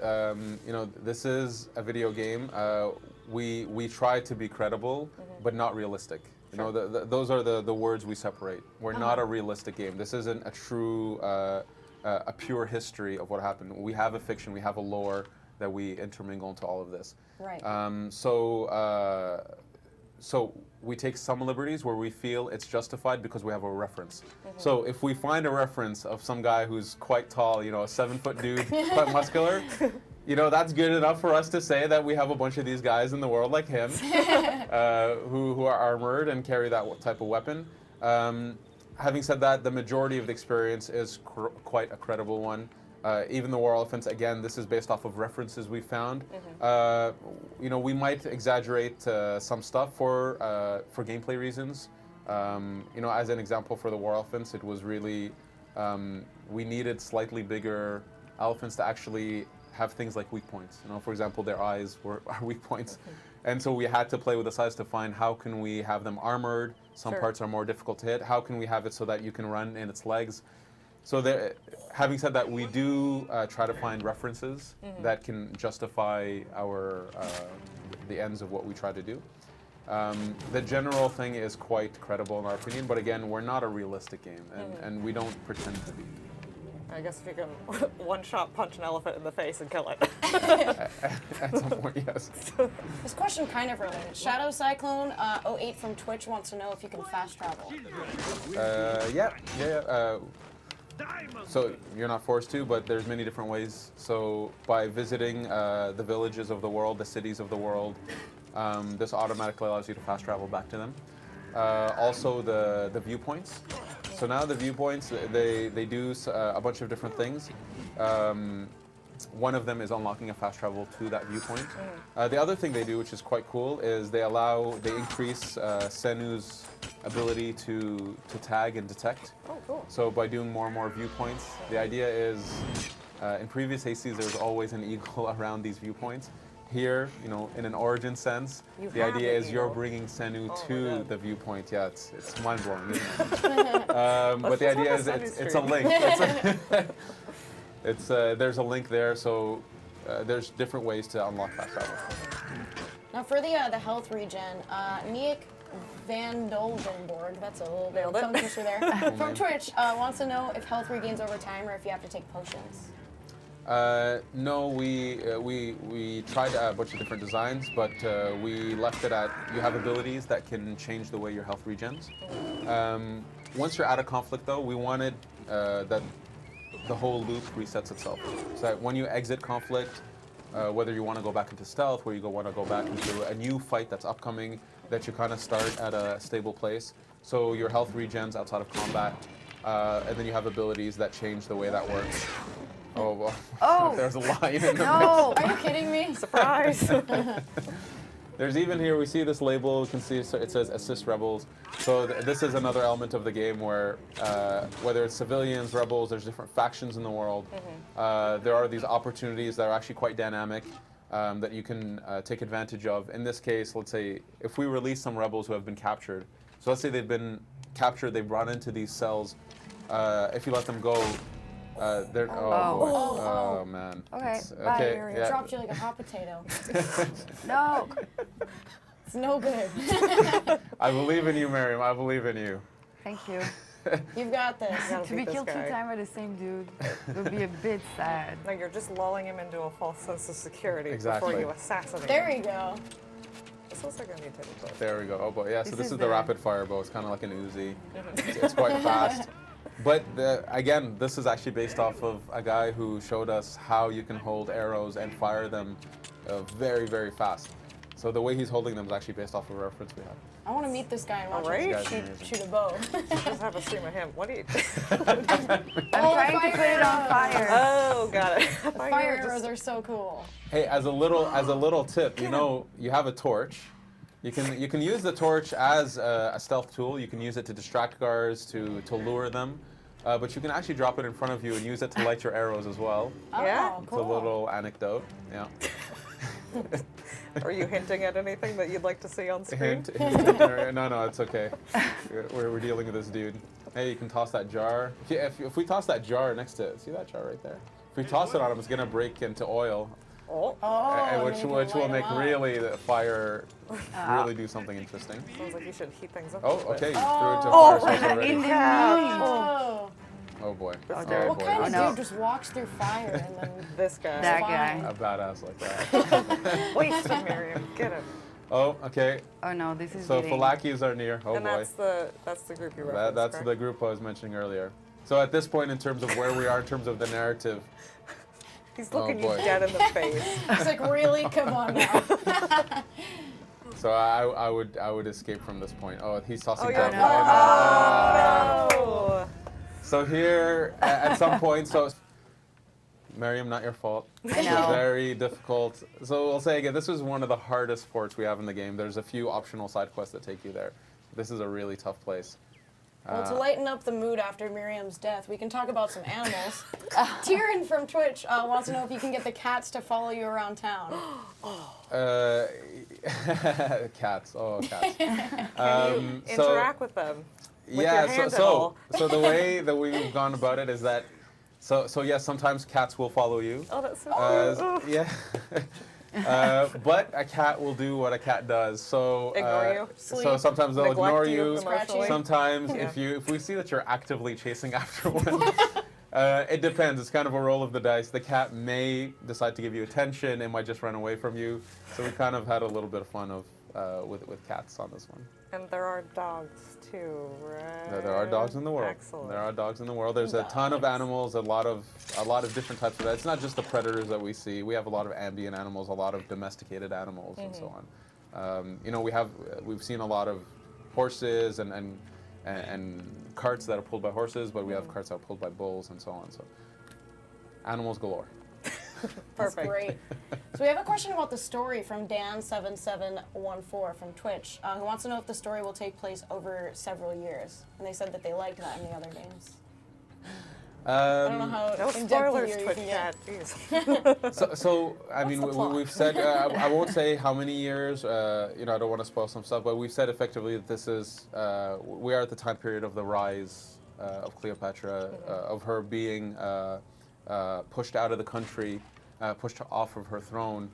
this is a video game. We try to be credible, but not realistic. Those are the words we separate. We're not a realistic game. This isn't a true, a pure history of what happened. We have a fiction, we have a lore that we intermingle into all of this. Right. So we take some liberties where we feel it's justified because we have a reference. So if we find a reference of some guy who's quite tall, a 7-foot dude, quite muscular, that's good enough for us to say that we have a bunch of these guys in the world like him who are armored and carry that type of weapon. Having said that, the majority of the experience is quite a credible one. Even the war elephants, again, this is based off of references we found. We might exaggerate some stuff for gameplay reasons. As an example for the war elephants, it was really, we needed slightly bigger elephants to actually have things like weak points. For example, their eyes are weak points. And so we had to play with the size to find how can we have them armored. Some Sure. parts are more difficult to hit. How can we have it so that you can run in its legs? So having said that, we do try to find references that can justify the ends of what we try to do. The general thing is quite credible in our opinion, but again, we're not a realistic game, and we don't pretend to be. I guess if you can one-shot punch an elephant in the face and kill it. At some point, yes. This question kind of related. Shadow Cyclone 08 from Twitch wants to know if you can fast travel. Yeah. So you're not forced to, but there's many different ways. So by visiting the villages of the world, the cities of the world, this automatically allows you to fast travel back to them. Also the viewpoints. So now the viewpoints, they do a bunch of different things. One of them is unlocking a fast travel to that viewpoint. The other thing they do, which is quite cool, is they increase Senu's ability to tag and detect. Oh, cool. So by doing more and more viewpoints, the idea is, in previous ACs, there was always an eagle around these viewpoints. Here, in an origin sense, the idea is you're bringing Senu to the viewpoint. Yeah, it's mind-blowing, isn't it? But the idea is it's a link. There's a link there, so there's different ways to unlock fast travel. Now for the health regen, Nick Van Doldenborg, that's a little bit of a tongue twister there, from Twitch, wants to know if health regains over time or if you have to take potions. No, we tried a bunch of different designs, but we left it at you have abilities that can change the way your health regens. Once you're out of conflict, though, we wanted that the whole loop resets itself. So that when you exit conflict, whether you want to go back into stealth, where you want to go back into a new fight that's upcoming, that you kind of start at a stable place. So your health regens outside of combat, and then you have abilities that change the way that works. Oh, well, there's a lion in the mix. Are you kidding me? Surprise! There's even here, we see this label, you can see it says Assist Rebels. So this is another element of the game where, whether it's civilians, rebels, there's different factions in the world. There are these opportunities that are actually quite dynamic that you can take advantage of. In this case, let's say, if we release some rebels who have been captured, so let's say they've been captured, they've brought into these cells, if you let them go, they're, oh man. Okay, Bye, yeah. Dropped you like a hot potato. No. It's no good. I believe in you, Miriam. I believe in you. Thank you. You've got this. To be killed 2 times by the same dude would be a bit sad. Like you're just lulling him into a false sense of security Exactly. before you assassinate There him. you go. This looks like I need to take a book. There we go. Oh boy, yeah. So this is the the- rapid fire bow. It's kind of like an Uzi. It's quite fast. But again, this is actually based off of a guy who showed us how you can hold arrows and fire them very, very fast. So the way he's holding them is actually based off of a reference we have. I want to meet this guy and watch Alright. him shoot a bow. Just have a stream of him. What do you? I'm trying to put it on fire. Oh, got it. Fire arrows are so cool. Hey, as a little tip, you have a torch. You can use the torch as a stealth tool. You can use it to distract guards, to lure them. But you can actually drop it in front of you and use it to light your arrows as well. Yeah? Oh, It's cool. a little anecdote. Yeah. Are you hinting at anything that you'd like to see on screen? No, it's okay. We're dealing with this dude. Hey, you can toss that jar. If we toss that jar next to it, see that jar right there? If we toss it on him, it's gonna break into oil, Oh, Oh, which will make really the fire really do something interesting. sounds like you should heat things up. a Oh, little bit. okay, you threw it to Oh, fire source already. In the Oh. Oh boy. This Oh guy. What boy. kind of no. dude just walks through fire and then This guy. That fine. guy. A badass like that. Wasted Miriam. Get him. Oh, okay. Oh no, this is So getting... Falakis are near. Oh And boy. that's the group you referenced. That's correct? the group I was mentioning earlier. So at this point, in terms of where we are in terms of the narrative, He's looking you boy. dead in the face. it's like, really? Come on now. so I would escape from this point. Oh, he's tossing Oh, you're down. no. So here, at some point, so Miriam, not your fault. I know. Very difficult. So we'll say again, this is one of the hardest forts we have in the game. There's a few optional side quests that take you there. This is a really tough place. Well, to lighten up the mood after Miriam's death, we can talk about some animals. Tyrion from Twitch wants to know if you can get the cats to follow you around town. Cats. Oh, cats. Interact with them. With Yeah, your hand and so all. the way that we've gone about it is that, so yes, sometimes cats will follow you. Oh, that's so cute. Yeah. But a cat will do what a cat does. So Ignore you. So Sleep. sometimes they'll Neglect ignore you you. emotionally. Sometimes Yeah. if we see that you're actively chasing after one, it depends. It's kind of a roll of the dice. The cat may decide to give you attention. It might just run away from you. So we kind of had a little bit of fun with cats on this one. And there are dogs too, right? There are dogs in the world. Excellent. There are dogs in the world. There's a ton of animals, a lot of different types of that. It's not just the predators that we see. We have a lot of ambient animals, a lot of domesticated animals, and so on. You know, we've seen a lot of horses and carts that are pulled by horses, but we have carts that are pulled by bulls and so on. So animals galore. That's Perfect. great. So we have a question about the story from Dan7714 from Twitch, who wants to know if the story will take place over several years. And they said that they liked that in the other games. I don't know how No in-depth spoilers, here you Twitch can chat. get. Jeez. So I What's mean, the plot? we've said I won't say how many years. You know, I don't want to spoil some stuff, but we've said effectively that this is we are at the time period of the rise of Cleopatra, of her being pushed out of the country, pushed off of her throne,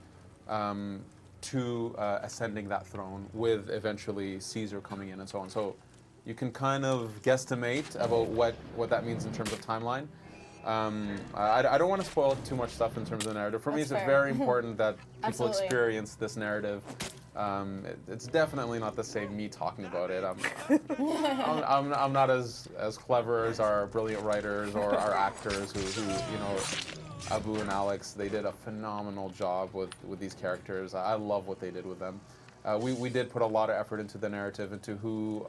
to ascending that throne, with eventually Caesar coming in and so on. So you can kind of guesstimate about what that means in terms of timeline. I don't want to spoil too much stuff in terms of the narrative. For me, That's it's fair. very important that people Absolutely. experience this narrative. It's definitely not the same me talking about it. I'm not as clever as our brilliant writers or our actors who you know, Abu and Alex. They did a phenomenal job with these characters. I love what they did with them. We did put a lot of effort into the narrative, into who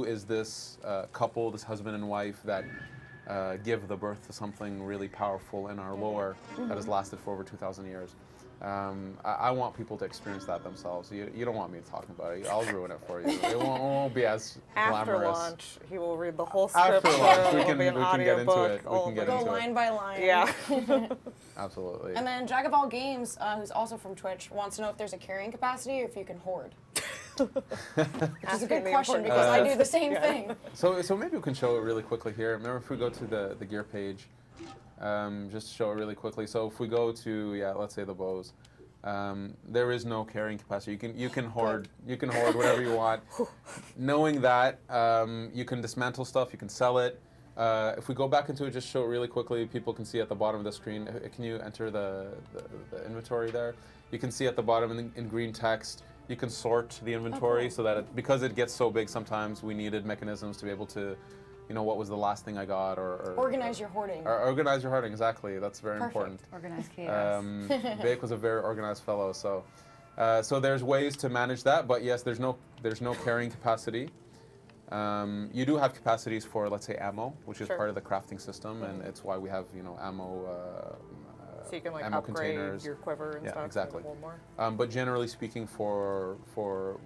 is this couple, this husband and wife that give the birth to something really powerful in our lore that has lasted for over 2,000 years. I want people to experience that themselves. You don't want me talking about it. I'll ruin it for you. It won't be as After glamorous. launch, he will read the whole script. After launch, It'll we can be an get into audiobook, it. We all can of get it. Go into it. line by line. Yeah. Absolutely. And then Jack of All Games, who's also from Twitch, wants to know if there's a carrying capacity or if you can hoard. Which is a good question because I do the same thing. So maybe we can show it really quickly here. Remember, if we go to the gear page, just to show it really quickly. So if we go to let's say the bows, there is no carrying capacity. You can hoard whatever you want. Knowing that, you can dismantle stuff. You can sell it. If we go back into it, just show it really quickly. People can see at the bottom of the screen. Can you enter the inventory there? You can see at the bottom in green text. You can sort the inventory so that because it gets so big, sometimes we needed mechanisms to be able to, you know, what was the last thing I got, or Organize your hoarding. or organize your hoarding. Exactly, that's very Perfect. important. Organized chaos. Vic was a very organized fellow, so there's ways to manage that. But yes, there's no carrying capacity. You do have capacities for, let's say, ammo, which is Sure. part of the crafting system, and it's why we have, you know, ammo. So you can like ammo upgrade containers. your quiver and Yeah, stuff. exactly. One more. But generally speaking, for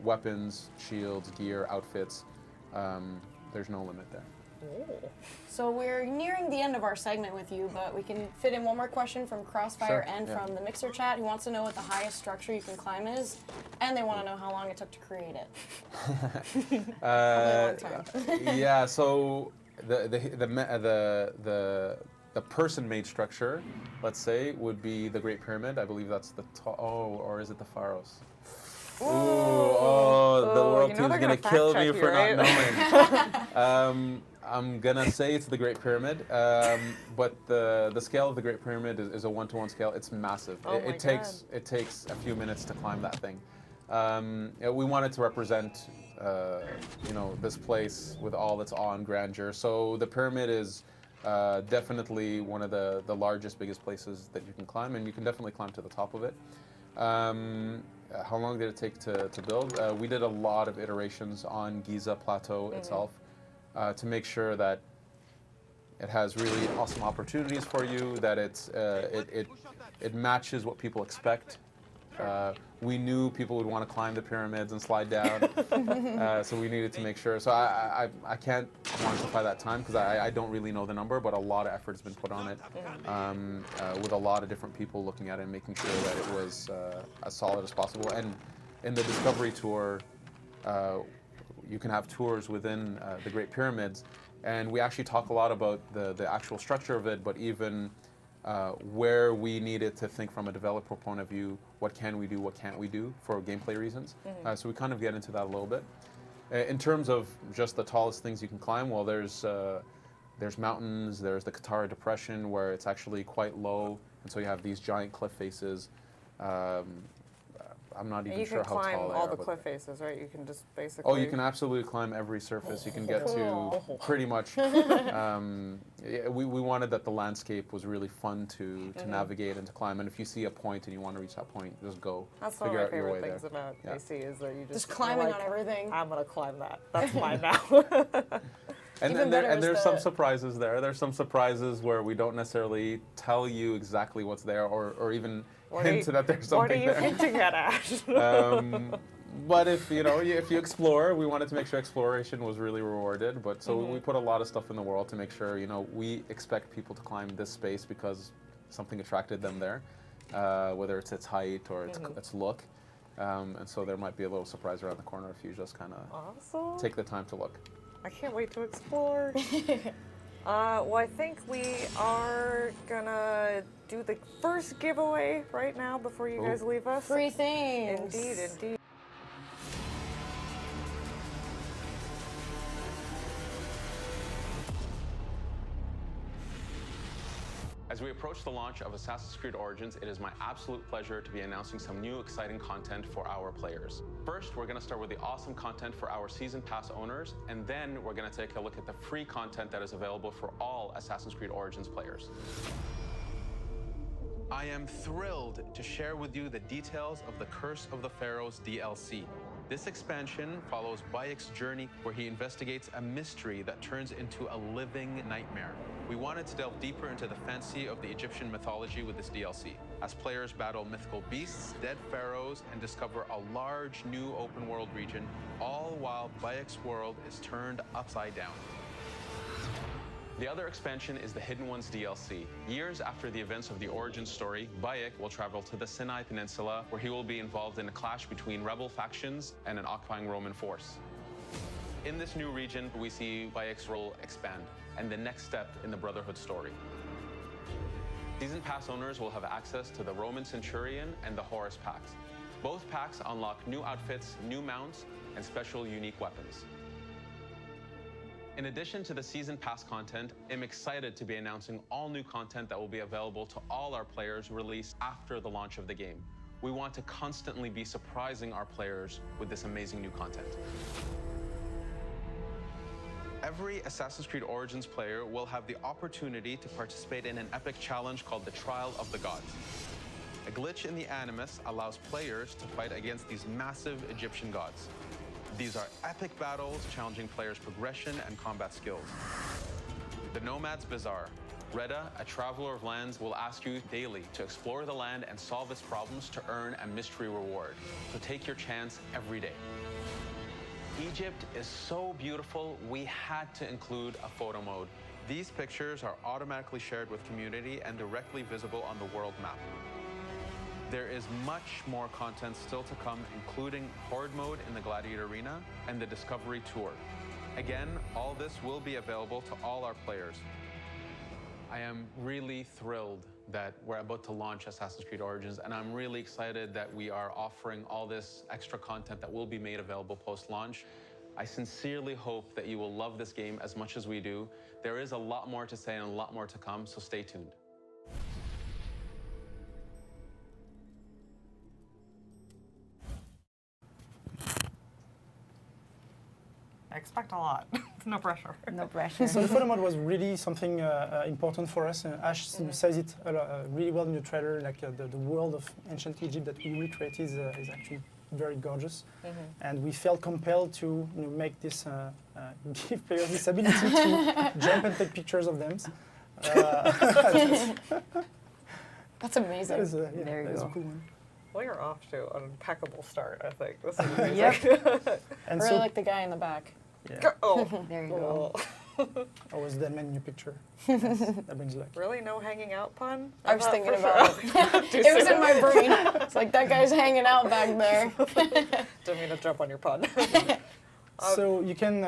weapons, shields, gear, outfits, there's no limit there. So we're nearing the end of our segment with you, but we can fit in one more question from Crossfire Sure, and yeah. from the Mixer chat, who wants to know what the highest structure you can climb is, and they want to know how long it took to create it. Probably a long time. Yeah. So the person-made structure, let's say, would be the Great Pyramid. I believe that's the or is it the Pharaohs? Ooh, the Oh, world you know team's they're gonna gonna kill fact me check for you, not knowing. I'm gonna say it's the Great Pyramid, but the scale of the Great Pyramid is a 1-to-1 scale. It's massive. Oh my It takes a few minutes to climb that thing. We wanted to represent, you know, this place with all its awe and grandeur. So the pyramid is definitely one of the largest, biggest places that you can climb, and you can definitely climb to the top of it. How long did it take to build? We did a lot of iterations on Giza Plateau itself to make sure that it has really awesome opportunities for you, that it matches what people expect. We knew people would want to climb the pyramids and slide down, so we needed to make sure. So I can't quantify that time because I don't really know the number, but a lot of effort has been put on it with a lot of different people looking at it and making sure that it was as solid as possible. And in the Discovery Tour, you can have tours within the Great Pyramids, and we actually talk a lot about the actual structure of it, but even where we needed to think from a developer point of view, what can we do, what can't we do for gameplay reasons. So we kind of get into that a little bit. In terms of just the tallest things you can climb, well, there's mountains, there's the Katara Depression where it's actually quite low, and so you have these giant cliff faces. I'm not even sure how tall they are. You can climb all the but- cliff faces, right? You can just basically... Oh, you can absolutely climb every surface. You can get Cool. to pretty much. Yeah, we wanted that the landscape was really fun to navigate and to climb. And if you see a point and you want to reach that point, just go. That's one of figure my out your way favorite things there. about Yeah. AC is that you just... Just climbing you're on like, everything. I'm going to climb that. That's mine now. And Even then better is there's some the- surprises there. There's some surprises where we don't necessarily tell you exactly what's there, or even hint that there's What are something you there. hinting at, Ash? But if if you explore, we wanted to make sure exploration was really rewarded. But so we put a lot of stuff in the world to make sure we expect people to climb this space because something attracted them there, whether it's its height or its look. And so there might be a little surprise around the corner if you just kind of Awesome. take the time to look. I can't wait to explore. Well, I think we are gonna do the first giveaway right now before you guys leave us. Free things. Indeed, indeed. As we approach the launch of Assassin's Creed Origins, it is my absolute pleasure to be announcing some new exciting content for our players. First, we're going to start with the awesome content for our Season Pass owners, and then we're going to take a look at the free content that is available for all Assassin's Creed Origins players. I am thrilled to share with you the details of the Curse of the Pharaohs DLC. This expansion follows Bayek's journey where he investigates a mystery that turns into a living nightmare. We wanted to delve deeper into the fantasy of the Egyptian mythology with this DLC, as players battle mythical beasts, dead pharaohs, and discover a large new open world region, all while Bayek's world is turned upside down. The other expansion is the Hidden Ones DLC. Years after the events of the origin story, Bayek will travel to the Sinai Peninsula, where he will be involved in a clash between rebel factions and an occupying Roman force. In this new region, we see Bayek's role expand, and the next step in the Brotherhood story. Season Pass owners will have access to the Roman Centurion and the Horus packs. Both packs unlock new outfits, new mounts, and special unique weapons. In addition to the Season Pass content, I'm excited to be announcing all new content that will be available to all our players released after the launch of the game. We want to constantly be surprising our players with this amazing new content. Every Assassin's Creed Origins player will have the opportunity to participate in an epic challenge called the Trial of the Gods. A glitch in the Animus allows players to fight against these massive Egyptian gods. These are epic battles challenging players' progression and combat skills. The Nomad's Bazaar. Reda, a traveler of lands, will ask you daily to explore the land and solve its problems to earn a mystery reward. So take your chance every day. Egypt is so beautiful, we had to include a photo mode. These pictures are automatically shared with community and directly visible on the world map. There is much more content still to come, including Horde mode in the Gladiator Arena and the Discovery Tour. Again, all this will be available to all our players. I am really thrilled that we're about to launch Assassin's Creed Origins, and I'm really excited that we are offering all this extra content that will be made available post-launch. I sincerely hope that you will love this game as much as we do. There is a lot more to say and a lot more to come, so stay tuned. I expect a lot. No pressure. No pressure. So the photo mode was really something important for us. Ash says it really well in the trailer. Like the world of ancient Egypt that we recreated is actually very gorgeous, and we felt compelled to make this give players this ability to jump and take pictures of them. That's amazing. That is, yeah, There you that is a go. cool one. Well, you're off to an impeccable start, I think. This is amazing. Yep. And I really so, like the guy in the back. yeah, Oh. There you go. I was that man in your picture. Yes, that brings luck. Really? No hanging out pun? I was thought thinking for about sure. it. It was in my brain. It's like that guy's hanging out back there. Didn't mean to jump on your pun. So you can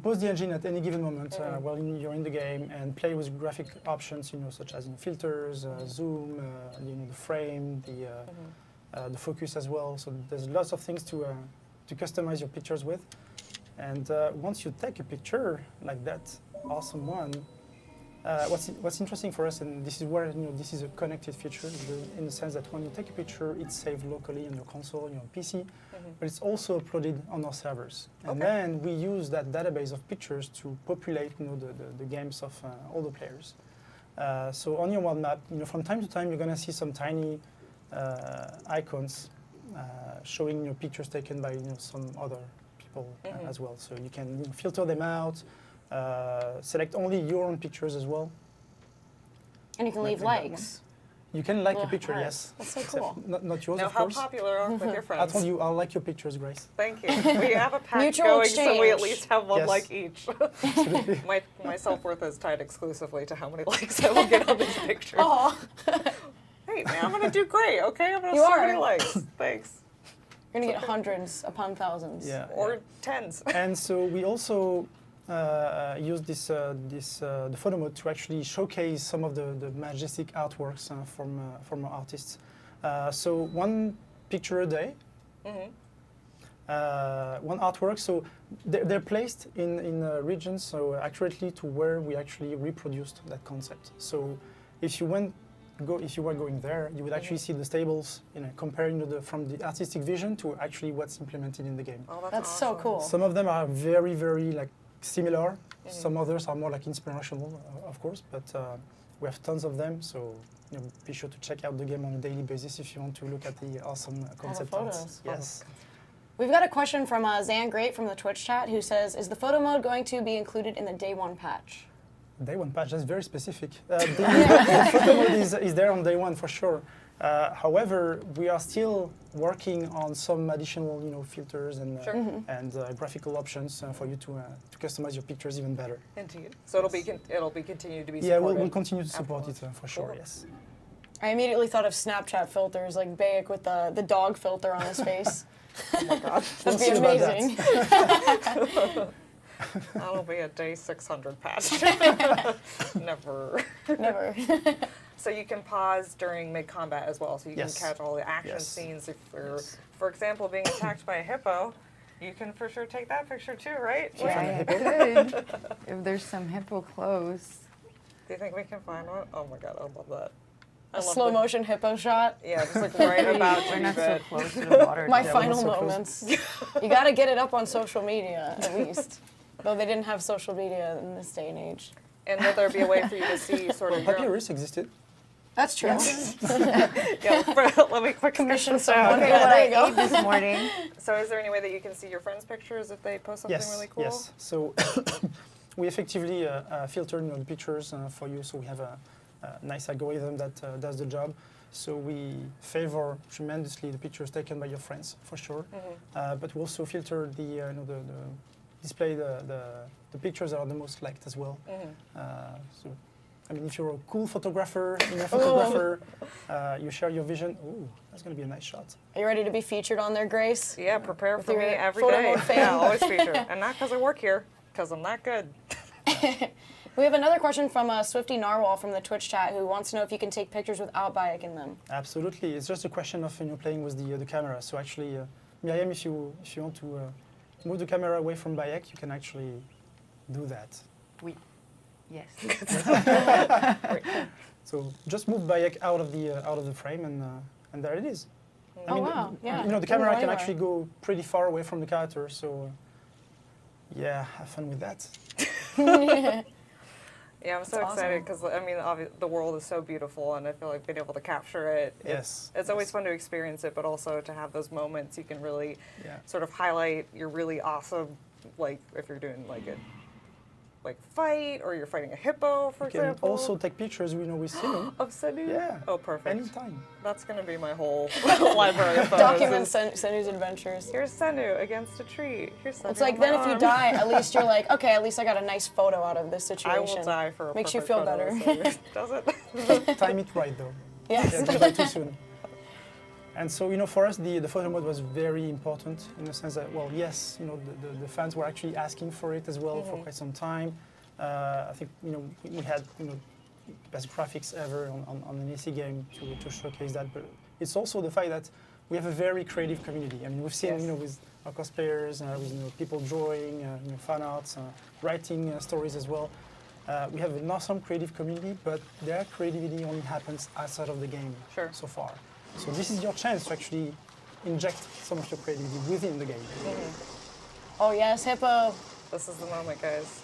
pause the engine at any given moment while you're in the game and play with graphic options, such as filters, zoom, the frame, the focus as well. So there's lots of things to customize your pictures with. And once you take a picture like that awesome one, what's interesting for us, and this is where this is a connected feature, in the sense that when you take a picture, it's saved locally on your console, on your PC, but it's also uploaded on our servers. And then we use that database of pictures to populate the games of all the players. So on your world map, from time to time, you're going to see some tiny icons showing pictures taken by some other people as well. So you can filter them out. Select only your own pictures as well. And you can leave likes. You can like a Little picture, hearts. yes. That's so cool. Not yours, Now, of how course. popular are with your I friends? told you I'll like your pictures, Grace. Thank you. We have a pact Mutual going, so we at exchange. least have one Yes. like each. My self-worth is tied exclusively to how many likes I will get on these pictures. Oh, Hey, man, I'm going to do great, okay? I'm going to You have so are. many likes. Thanks. you're gonna get hundreds upon thousands. Yeah. Or tens. And so we also use the photo mode to actually showcase some of the majestic artworks from our artists. So one picture a day, one artwork. So they're placed in regions so accurately to where we actually reproduced that concept. So if you were going there, you would actually see the stables, comparing from the artistic vision to actually what's implemented in the game. Oh, That's so awesome. cool. Some of them are very, very similar. Some others are more inspirational, of course, but we have tons of them. So be sure to check out the game on a daily basis if you want to look at the awesome concept arts. photos. Yes. We've got a question from Zan Great from the Twitch chat who says, is the photo mode going to be included in the day one patch? Day one patch, that's very specific. The photo mode is there on day one for sure. However, we are still working on some additional, filters and graphical options for you to customize your pictures even better. Indeed. So it'll be continued to be Yeah, supported. we'll continue to support it afterwards. for sure. Cool. Yes. I immediately thought of Snapchat filters, like Bayek with the dog filter on his face. Oh my God. That'd be see about that. amazing. That'll be a day 600 patch. Never. Never. So you can pause during mid-combat as well, so you Yes. can catch all the action Yes. scenes. If you're, for example, being attacked by a hippo, you can for sure take that picture too, right? Yeah, I could. If there's some hippo close. Do you think we can find one? Oh my God, I love that. I A love slow the- motion hippo shot. Yeah, just right about We're to not be so bed. close to the water. My Yeah, we're final not so close. moments. You gotta get it up on social media, at least. Though they didn't have social media in this day and age. And will there be a way for you to see sort of Happy your... Wrist existed. That's true. Yeah, let me quick Commission sketch this out. someone. Okay, Yeah, what there I you go. ate this morning. So is there any way that you can see your friends' pictures if they post something Yes. really cool? Yes. So we effectively filter the pictures for you. So we have a nice algorithm that does the job. So we favor tremendously the pictures taken by your friends, for sure. But we also filter the display the pictures that are the most liked as well. So, I mean, if you're a cool photographer, you share your vision. Ooh, that's going to be a nice shot. Are you ready to be featured on there, Grace? Yeah, prepare With for me your every photo day. mode fame. Yeah, always feature. And not because I work here, because I'm that good. We have another question from Swifty Narwhal from the Twitch chat who wants to know if you can take pictures without Bayek in them. Absolutely. It's just a question of playing with the camera. So actually, Miriam, if you want to move the camera away from Bayek, you can actually do that. Oui. Yes. So just move Bayek out of the frame, and there it is. I Oh, mean, wow. Yeah. the Doesn't camera go can anywhere. actually go pretty far away from the character. So yeah, have fun with that. Yeah, I'm so That's excited because I mean, the world is so beautiful, and I feel like being able to capture it. Yes. It's always fun to experience it, but also to have those moments you can really Yeah. sort of highlight your really awesome, like if you're doing like a fight or you're fighting a hippo, for You can example. also take pictures, with Sinu. Of Senu? Yeah. Oh, perfect. Anytime. That's going to be my whole library of photos. Document is, Senu's adventures. Here's Senu against a tree. Here's Senu It's like on my then if you arm. die, at least you're like, okay, at least I got a nice photo out of this I situation. will die for a Makes you perfect feel photo better. of Senu. Does it? Time it right though. Yes. Yeah, don't die too soon. And so, for us, the photo mode was very important in the sense that, well, yes, the fans were actually asking for it as well for quite some time. I think, we had, best graphics ever on an AC game to showcase that. But it's also the fact that we have a very creative community. I mean, we've seen, with our cosplayers, with people drawing, fan arts, writing stories as well. We have an awesome creative community, but their creativity only happens outside of the game so far. So this is your chance to actually inject some of your creativity within the game. Oh yes, Hippo. This is the moment, guys.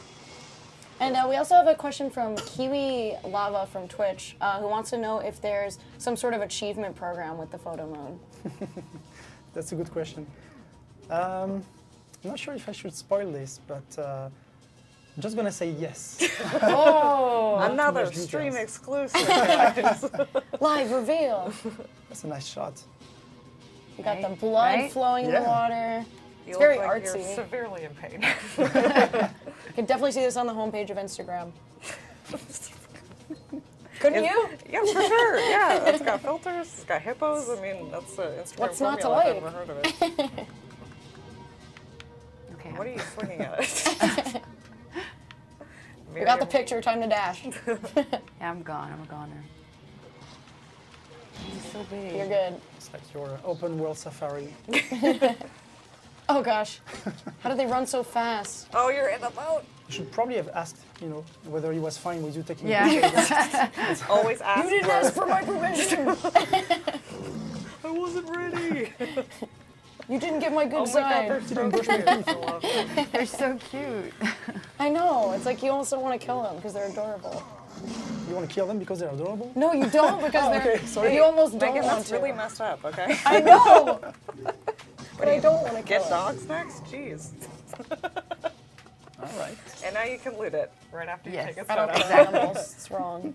And we also have a question from Kiwi Lava from Twitch, who wants to know if there's some sort of achievement program with the photo mode. That's a good question. I'm not sure if I should spoil this, but I'm just gonna say yes. Oh, Another much details. stream exclusive, guys. live reveal. That's a nice shot. You got the Right, blood right? flowing in the Yeah. water. You It's very look like artsy. You're severely in pain. You can definitely see this on the homepage of Instagram. Couldn't you? Yeah, for sure. Yeah, it's got filters. It's got hippos. I mean, that's an Instagram What's not to formula. I've like? never heard of it. Okay. What are you swinging at? We got the picture. Time to dash. Yeah, I'm gone. I'm a goner. He's so big. You're good. It's like your open world safari. Oh gosh, how did they run so fast? Oh, you're in the boat. You should probably have asked, whether he was fine with you taking Yeah. pictures. Always ask. You didn't ask for my permission. I wasn't ready. You didn't get my good Oh my God, side. they're so cute. I love them. They're so cute. I know. It's like you also want to kill them because they're adorable. You want to kill them because they're adorable? No, you don't because they're. okay, sorry. You almost don't Megan, want that's to. really messed up, okay? I know. But I don't want to kill Get them. dogs next? Jeez. All right. And now you can loot it right after you Yes. take its I don't photo. kill animals. It's wrong.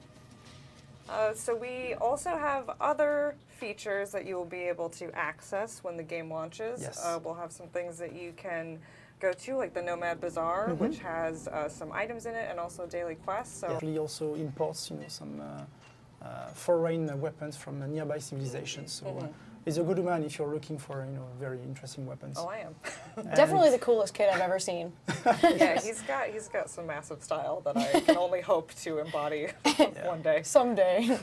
So we also have other features that you will be able to access when the game launches. Yes. We'll have some things that you can go to, like the Nomad Bazaar, which has some items in it and also daily quests. So Actually also imports, some foreign weapons from nearby civilizations. So he's a good man if you're looking for, very interesting weapons. oh, I am. Definitely the coolest kid I've ever seen. Yeah, he's got some massive style that I can only hope to embody one day. Someday.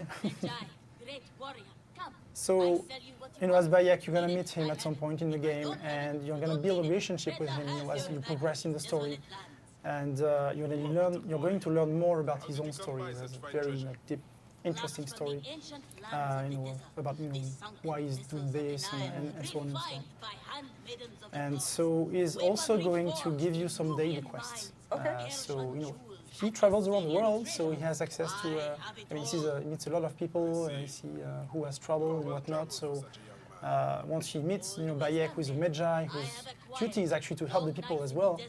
So, as Bayak, you're gonna meet him at some point in the game, and you're gonna build a relationship with him, as you progress in the story, and you're going to learn more about his own story. It's a very deep, interesting story, about why he's doing this and so on and so on. And so he's also going to give you some daily quests. He travels around the world, so he has access to. He meets a lot of people. He sees who has trouble and whatnot. So once he meets, Bayek, who is a Magi, whose duty is actually to help the people as well,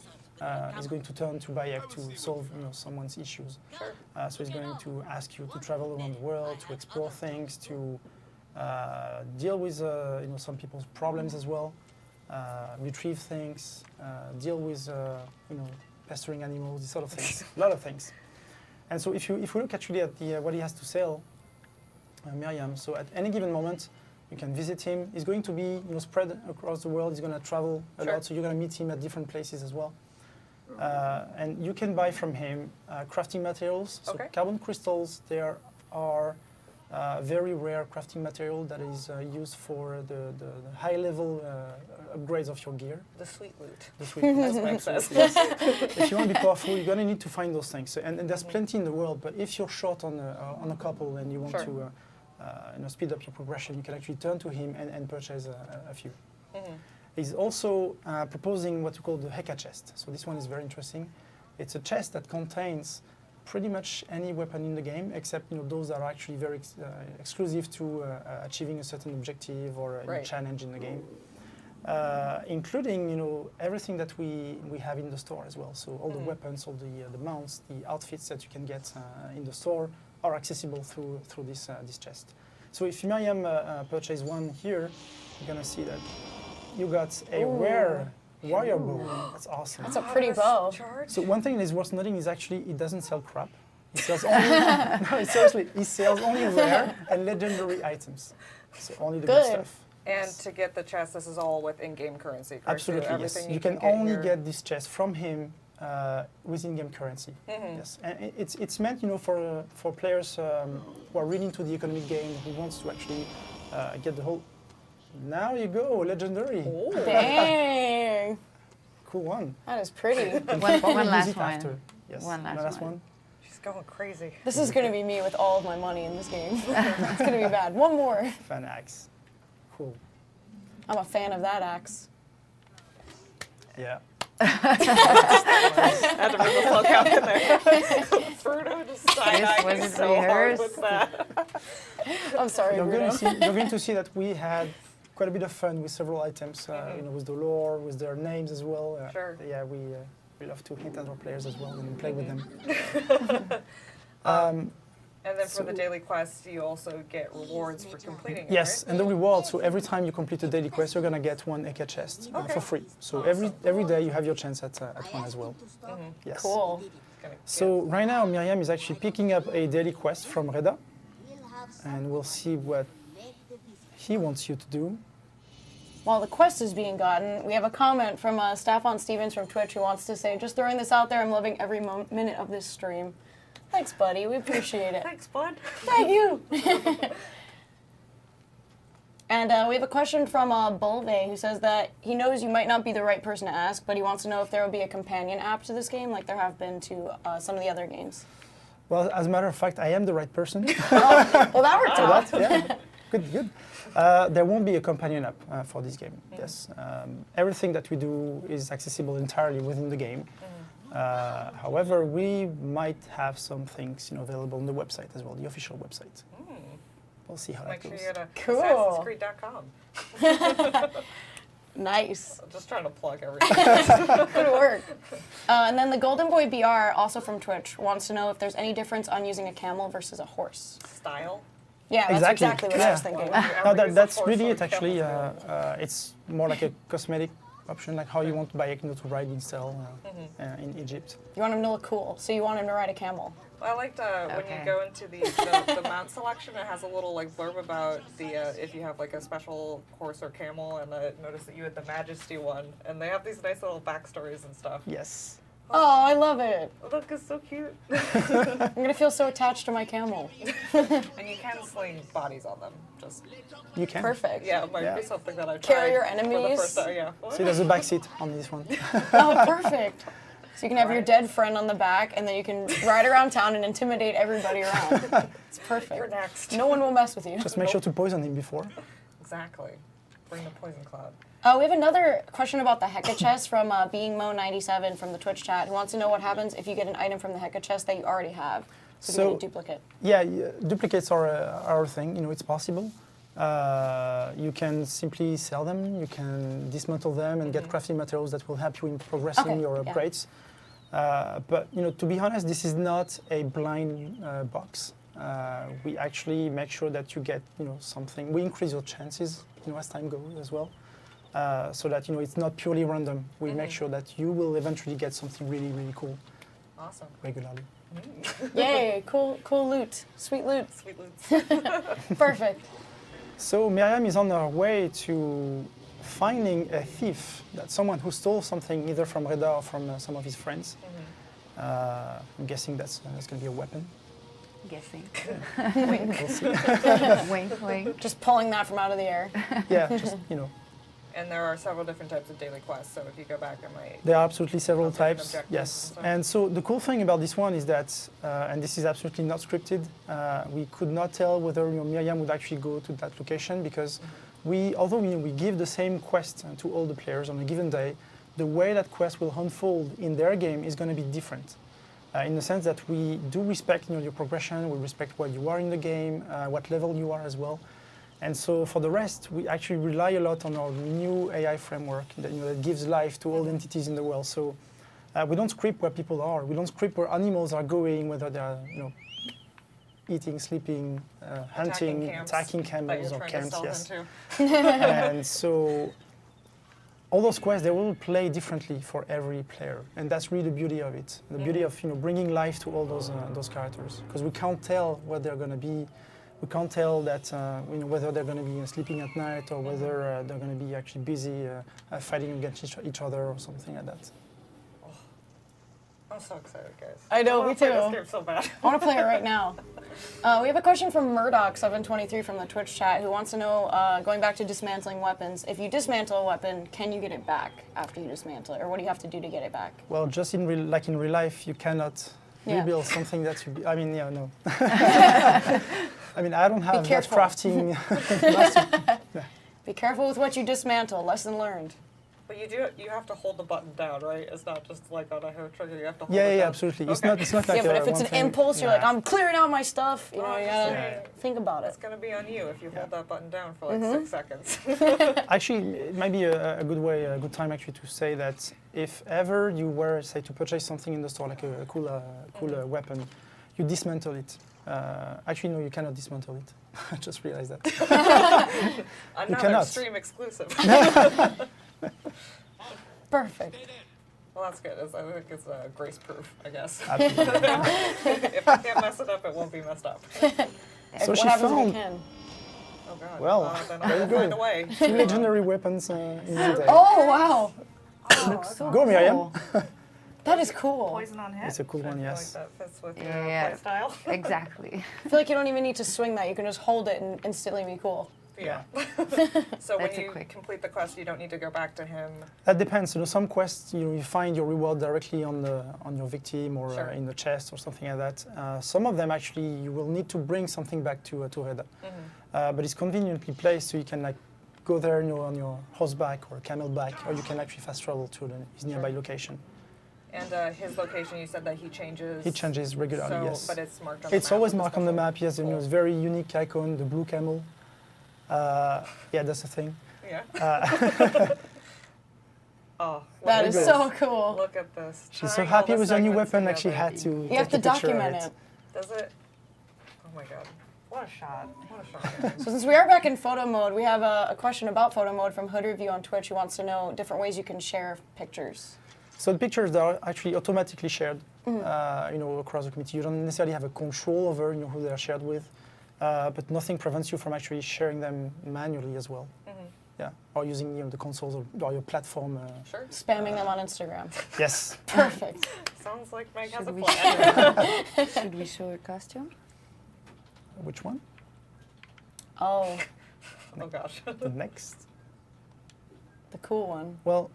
he's going to turn to Bayek to solve, someone's issues. So he's going to ask you to travel around the world, to explore things, to deal with, some people's problems as well, retrieve things, deal with, pestering animals, these sort of things, a lot of things. And so if we look actually at what he has to sell, Miriam, so at any given moment, you can visit him. He's going to be spread across the world. He's going to travel a lot, so you're going to meet him at different places as well. And you can buy from him crafting materials. So carbon crystals, there are very rare crafting material that is used for the high-level upgrades of your gear. The sweet loot. The sweet loot. As Mike says. Yes. If you want to be powerful, you're going to need to find those things. So, and there's plenty in the world, but if you're short on a couple and you want to speed up your progression, you can actually turn to him and purchase a few. He's also proposing what we call the Heka chest. So this one is very interesting. It's a chest that contains pretty much any weapon in the game, except those that are actually very exclusive to achieving a certain objective or a challenge in the game. Including everything that we have in the store as well. So all the weapons, all the mounts, the outfits that you can get in the store are accessible through this chest. So if Miriam purchase one here, you're gonna see that you got a rare warrior bow. That's awesome. That's a pretty bow. So one thing that is worth noting is actually it doesn't sell crap. It sells only no, seriously, it sells only rare and legendary items. So only the good stuff. And to get the chest, this is all with in-game currency, correct? Absolutely, So yes. everything You can get only here. get this chest from him with in-game currency. Yes, and it's meant, for players who are really into the economic game, who wants to actually get the whole. Now you go, legendary. Oh. Dang. Cool one. That is pretty. One Probably use last it one. after. Yes. One last last one. one. She's going crazy. This is going to be me with all of my money in this game. It's going to be bad. One more. Fan axe. Cool. I'm a fan of that axe. Yeah. Had to bring the fuck out in there. Frodo just side-eyeing me wasn't so hard rehearsed. with that. I'm sorry, You're Bruno. going to see that we had quite a bit of fun with several items, with the lore, with their names as well. Sure. Yeah, we love to hint at our players as well and play with them. And then for the daily quests, you also get rewards for completing it, Yes, right? and the reward. So every time you complete a daily quest, you're gonna get one Eka chest Okay. for free. So every day you have your chance at one as well. Yes. Cool. Gonna So right now Miriam is actually picking up a daily quest from Reda, and we'll see what he wants you to do. While the quest is being gotten, we have a comment from Staffan Stevens from Twitch who wants to say, just throwing this out there, I'm loving every minute of this stream. Thanks, buddy. We appreciate it. Thanks, bud. Thank you. And we have a question from Bulve who says that he knows you might not be the right person to ask, but he wants to know if there will be a companion app to this game like there have been to some of the other games. Well, as a matter of fact, I am the right person. Well, that worked out. Yeah, good. There won't be a companion app for this game. Yes, everything that we do is accessible entirely within the game. However, we might have some things available on the website as well, the official website. We'll see how Make that sure goes. you go to Cool. Assassin'sCreed.com. Nice. I'm just trying to plug everything. Good work. And then the Golden Boy BR, also from Twitch, wants to know if there's any difference on using a camel versus a horse. Style. Yeah, that's exactly what I was thinking. Well, No, every that's horse really or it. Actually, camel. it's more like a cosmetic option, like how you want Bayekno to ride in style in Egypt. You want him to look cool, so you want him to ride a camel. I liked when Okay. you go into the mount selection, it has a little blurb about if you have a special horse or camel, and I noticed that you had the Majesty one, and they have these nice little backstories and stuff. Yes. Oh, I love it. Look, it's so cute. I'm gonna feel so attached to my camel. And you can sling bodies on them. Just You can. Perfect. yeah, it might Yeah. be something that I Carry your For the enemies. first time, yeah. See, there's a back seat on this one. Oh, perfect. So you can have your dead friend on the back, and then you can ride around town and intimidate everybody around. It's perfect. You're next. No one will mess with you. Just make sure to poison him before. Exactly. Bring the poison cloud. We have another question about the Hecka chest from BeingMo97 from the Twitch chat, who wants to know what happens if you get an item from the Hecka chest that you already have. So, you get a duplicate. Yeah, duplicates are a thing. It's possible. You can simply sell them. You can dismantle them and get crafting materials that will help you in progressing Okay, your yeah. upgrades. But to be honest, this is not a blind box. We actually make sure that you get something. We increase your chances as time goes as well, so that it's not purely random. We make sure that you will eventually get something really cool Awesome. regularly. Yay, cool loot. Sweet loot. Sweet loots. Perfect. So Miriam is on her way to finding a thief, that's someone who stole something either from Reda or from some of his friends. I'm guessing that's going to be a weapon. Guessing. We'll see. Wink, wink. Just pulling that from out of the air. Yeah, just And there are several different types of daily quests, so if you go back, I might. there are absolutely several Have different types. objectives Yes, and stuff. and so the cool thing about this one is that, and this is absolutely not scripted. We could not tell whether Miriam would actually go to that location because although we give the same quest to all the players on a given day, the way that quest will unfold in their game is going to be different. In the sense that we do respect your progression, we respect where you are in the game, what level you are as well. And so for the rest, we actually rely a lot on our new AI framework that, that gives life to all entities in the world. So we don't script where people are. We don't script where animals are going, whether they're eating, sleeping, hunting, attacking camels or camps. Yes. And so all those quests, they will play differently for every player, and that's really the beauty of it. The beauty of bringing life to all those characters, because we can't tell what they're going to be, we can't tell that whether they're going to be sleeping at night or whether they're going to be actually busy fighting against each other or something like that. I'm so excited, guys. I know, wanna me play too. This game so bad. I want to play it right now. We have a question from Murdoch723 from the Twitch chat who wants to know, going back to dismantling weapons, if you dismantle a weapon, can you get it back after you dismantle it? Or what do you have to do to get it back? Well, just in real life, you cannot rebuild something that you... I mean, yeah, no. I mean, I don't have that careful. crafting... Be careful with what you dismantle. Lesson learned. But you have to hold the button down, right? It's not just like on a hair trigger. You have to hold it Yeah, down. absolutely. Okay. It's not like Yeah, but if it's one an thing. impulse, you're like, Yeah. I'm clearing out my stuff. You know, you gotta Yeah. think about It's it. going to be on you if you hold that button down for like 6 seconds. Actually, it might be a good time actually to say that if ever you were, say, to purchase something in the store, like a cool weapon, you dismantle it. Actually, no, you cannot dismantle it. I just realized that. Another cannot. stream exclusive. Perfect. Well, that's good. I think it's grace proof, I guess. Absolutely. If I can't mess it up, it won't be messed up. So What she happens if you found can? Oh, God. Well, then very I'll good. find a way. 2 legendary weapons in one day. Oh, wow. Go, Miriam. That is cool. Poison on hit. It's a cool I one, feel yes. like that fits with your Yeah. play style. Exactly. I feel like you don't even need to swing that. You can just hold it and instantly be cool. Yeah. So when That's a you quick. complete the quest, you don't need to go back to him. That depends. Some quests you find your reward directly on your victim or Sure. in the chest or something like that. Some of them actually you will need to bring something back to Reda, but it's conveniently placed so you can like go there on your horseback or camelback, or you can actually fast travel to his nearby location. And his location, you said that he changes. It changes regularly. So, Yes, but it's marked on the it's map. always with a marked on the special- map. Yes, Cool. it's very unique icon, the blue camel. Yeah, that's the thing. Yeah. Oh, That Very is good. so cool. look at this. She's so Tying all happy the with her new segments weapon. Actually, together. had to. You have to take a picture of document it. Does it? Oh my God. What a shot. What a shot. So since we are back in photo mode, we have a question about photo mode from Hood Review on Twitch who wants to know different ways you can share pictures. So the pictures are actually automatically shared, across the community. You don't necessarily have a control over, who they are shared with, but nothing prevents you from actually sharing them manually as well. Yeah, or using the consoles or your platform. Sure. Spamming them on Instagram. Yes. Perfect. Sounds like Meg has a Should we plan. Should we show a costume? Which one? Oh, Oh gosh. The next. the cool one. Well,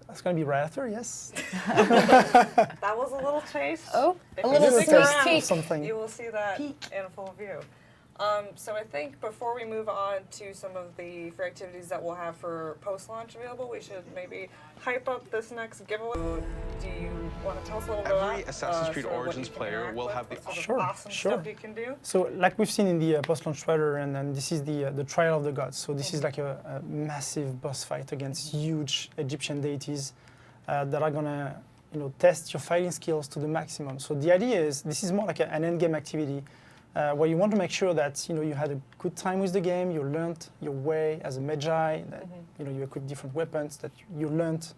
that's going to be right after. Yes. That was a little taste. Oh, If a you little stick sneak around, peek. Something. You will see that in full view. So I think before we move on to some of the free activities that we'll have for post-launch available, we should maybe hype up this next giveaway. Do you want to tell us a little bit about Every Assassin's Creed sort of what Origins you can player interact will with, have the what sort of Sure, awesome sure. stuff you can do? So, like we've seen in the post-launch trailer, and then this is the trial of the gods. So this is like a massive boss fight against huge Egyptian deities that are gonna, test your fighting skills to the maximum. So the idea is this is more like an end-game activity where you want to make sure that you had a good time with the game, you learned your way as a magi, that you equip different weapons, that you've learned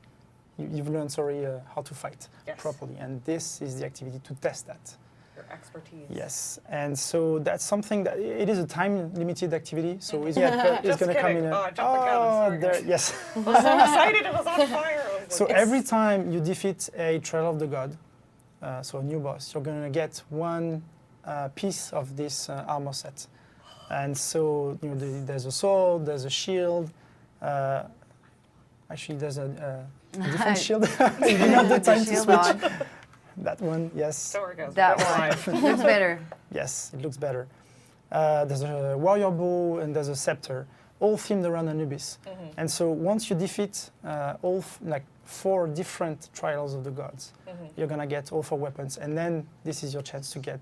how to fight Yes. properly, and this is the activity to test that. Your expertise. Yes, and so that's something that it is a time-limited activity. So it's Just going to come kidding. in. Oh, I jumped the gun. I'm sorry. Yes. I was so excited it was on fire. I was So like, every time you defeat a Trail of the God, so a new boss, you're going to get one piece of this armor set. And so there's a sword, there's a shield. Actually, there's a different shield. You didn't have the time to Shield switch. on. That one, yes. Sorry, guys. That Good one. live. Looks better. Yes, it looks better. There's a warrior bow and there's a scepter, all themed around Anubis. And so once you defeat all 4 different trials of the gods, you're gonna get all 4 weapons, and then this is your chance to get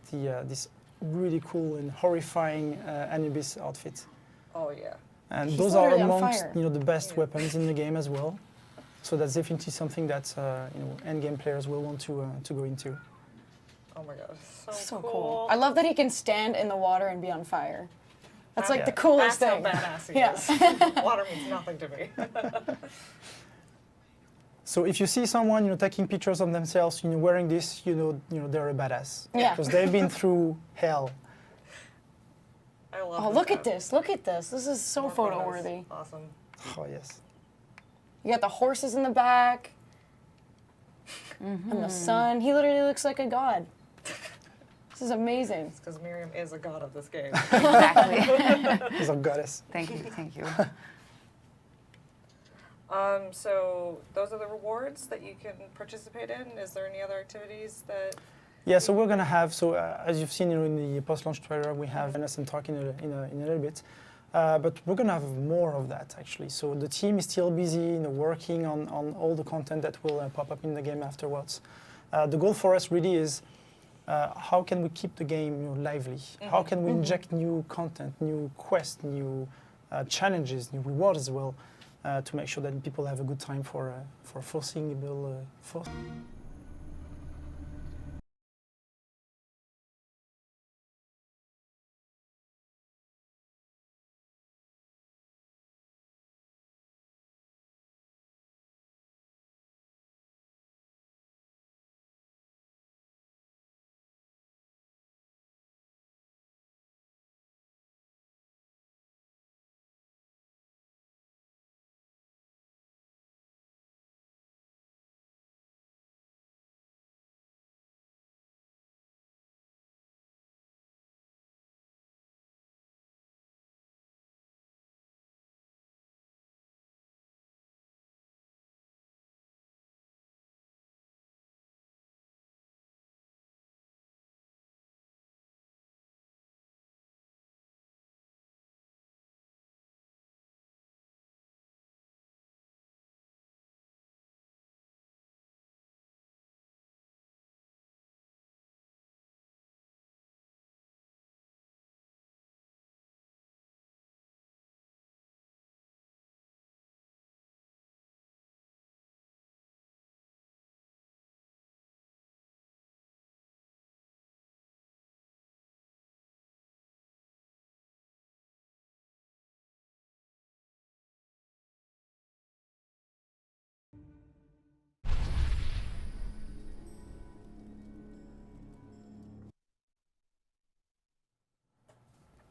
this really cool and horrifying Anubis outfit. Oh yeah. And She's those are literally on amongst fire. the best weapons in the game as well. So that's definitely something that endgame players will want to go into. Oh my god. So cool. I love that he can stand in the water and be on fire. That's like Yeah. the coolest That's thing. how badass he Yeah. is. Water means nothing to me. So if you see someone taking pictures of themselves wearing this, they're a badass. Yeah. Because they've been through hell. I love. Oh, this look at map. this! Look at this! This is so More photo photos. worthy. Awesome. Oh yes. You got the horses in the back, and the sun. He literally looks like a god. This is amazing. Because Miriam is a god of this game. Exactly. He's a goddess. Thank you. Thank you. So those are the rewards that you can participate in. Is there any other activities that? Yeah, so we're gonna have, as you've seen in the post-launch trailer, we have Vanessa talking in a little bit, but we're gonna have more of that actually. So the team is still busy, working on all the content that will pop up in the game afterwards. The goal for us really is how can we keep the game lively? How can we inject new content, new quests, new challenges, new rewards as well, to make sure that people have a good time for foreseeable.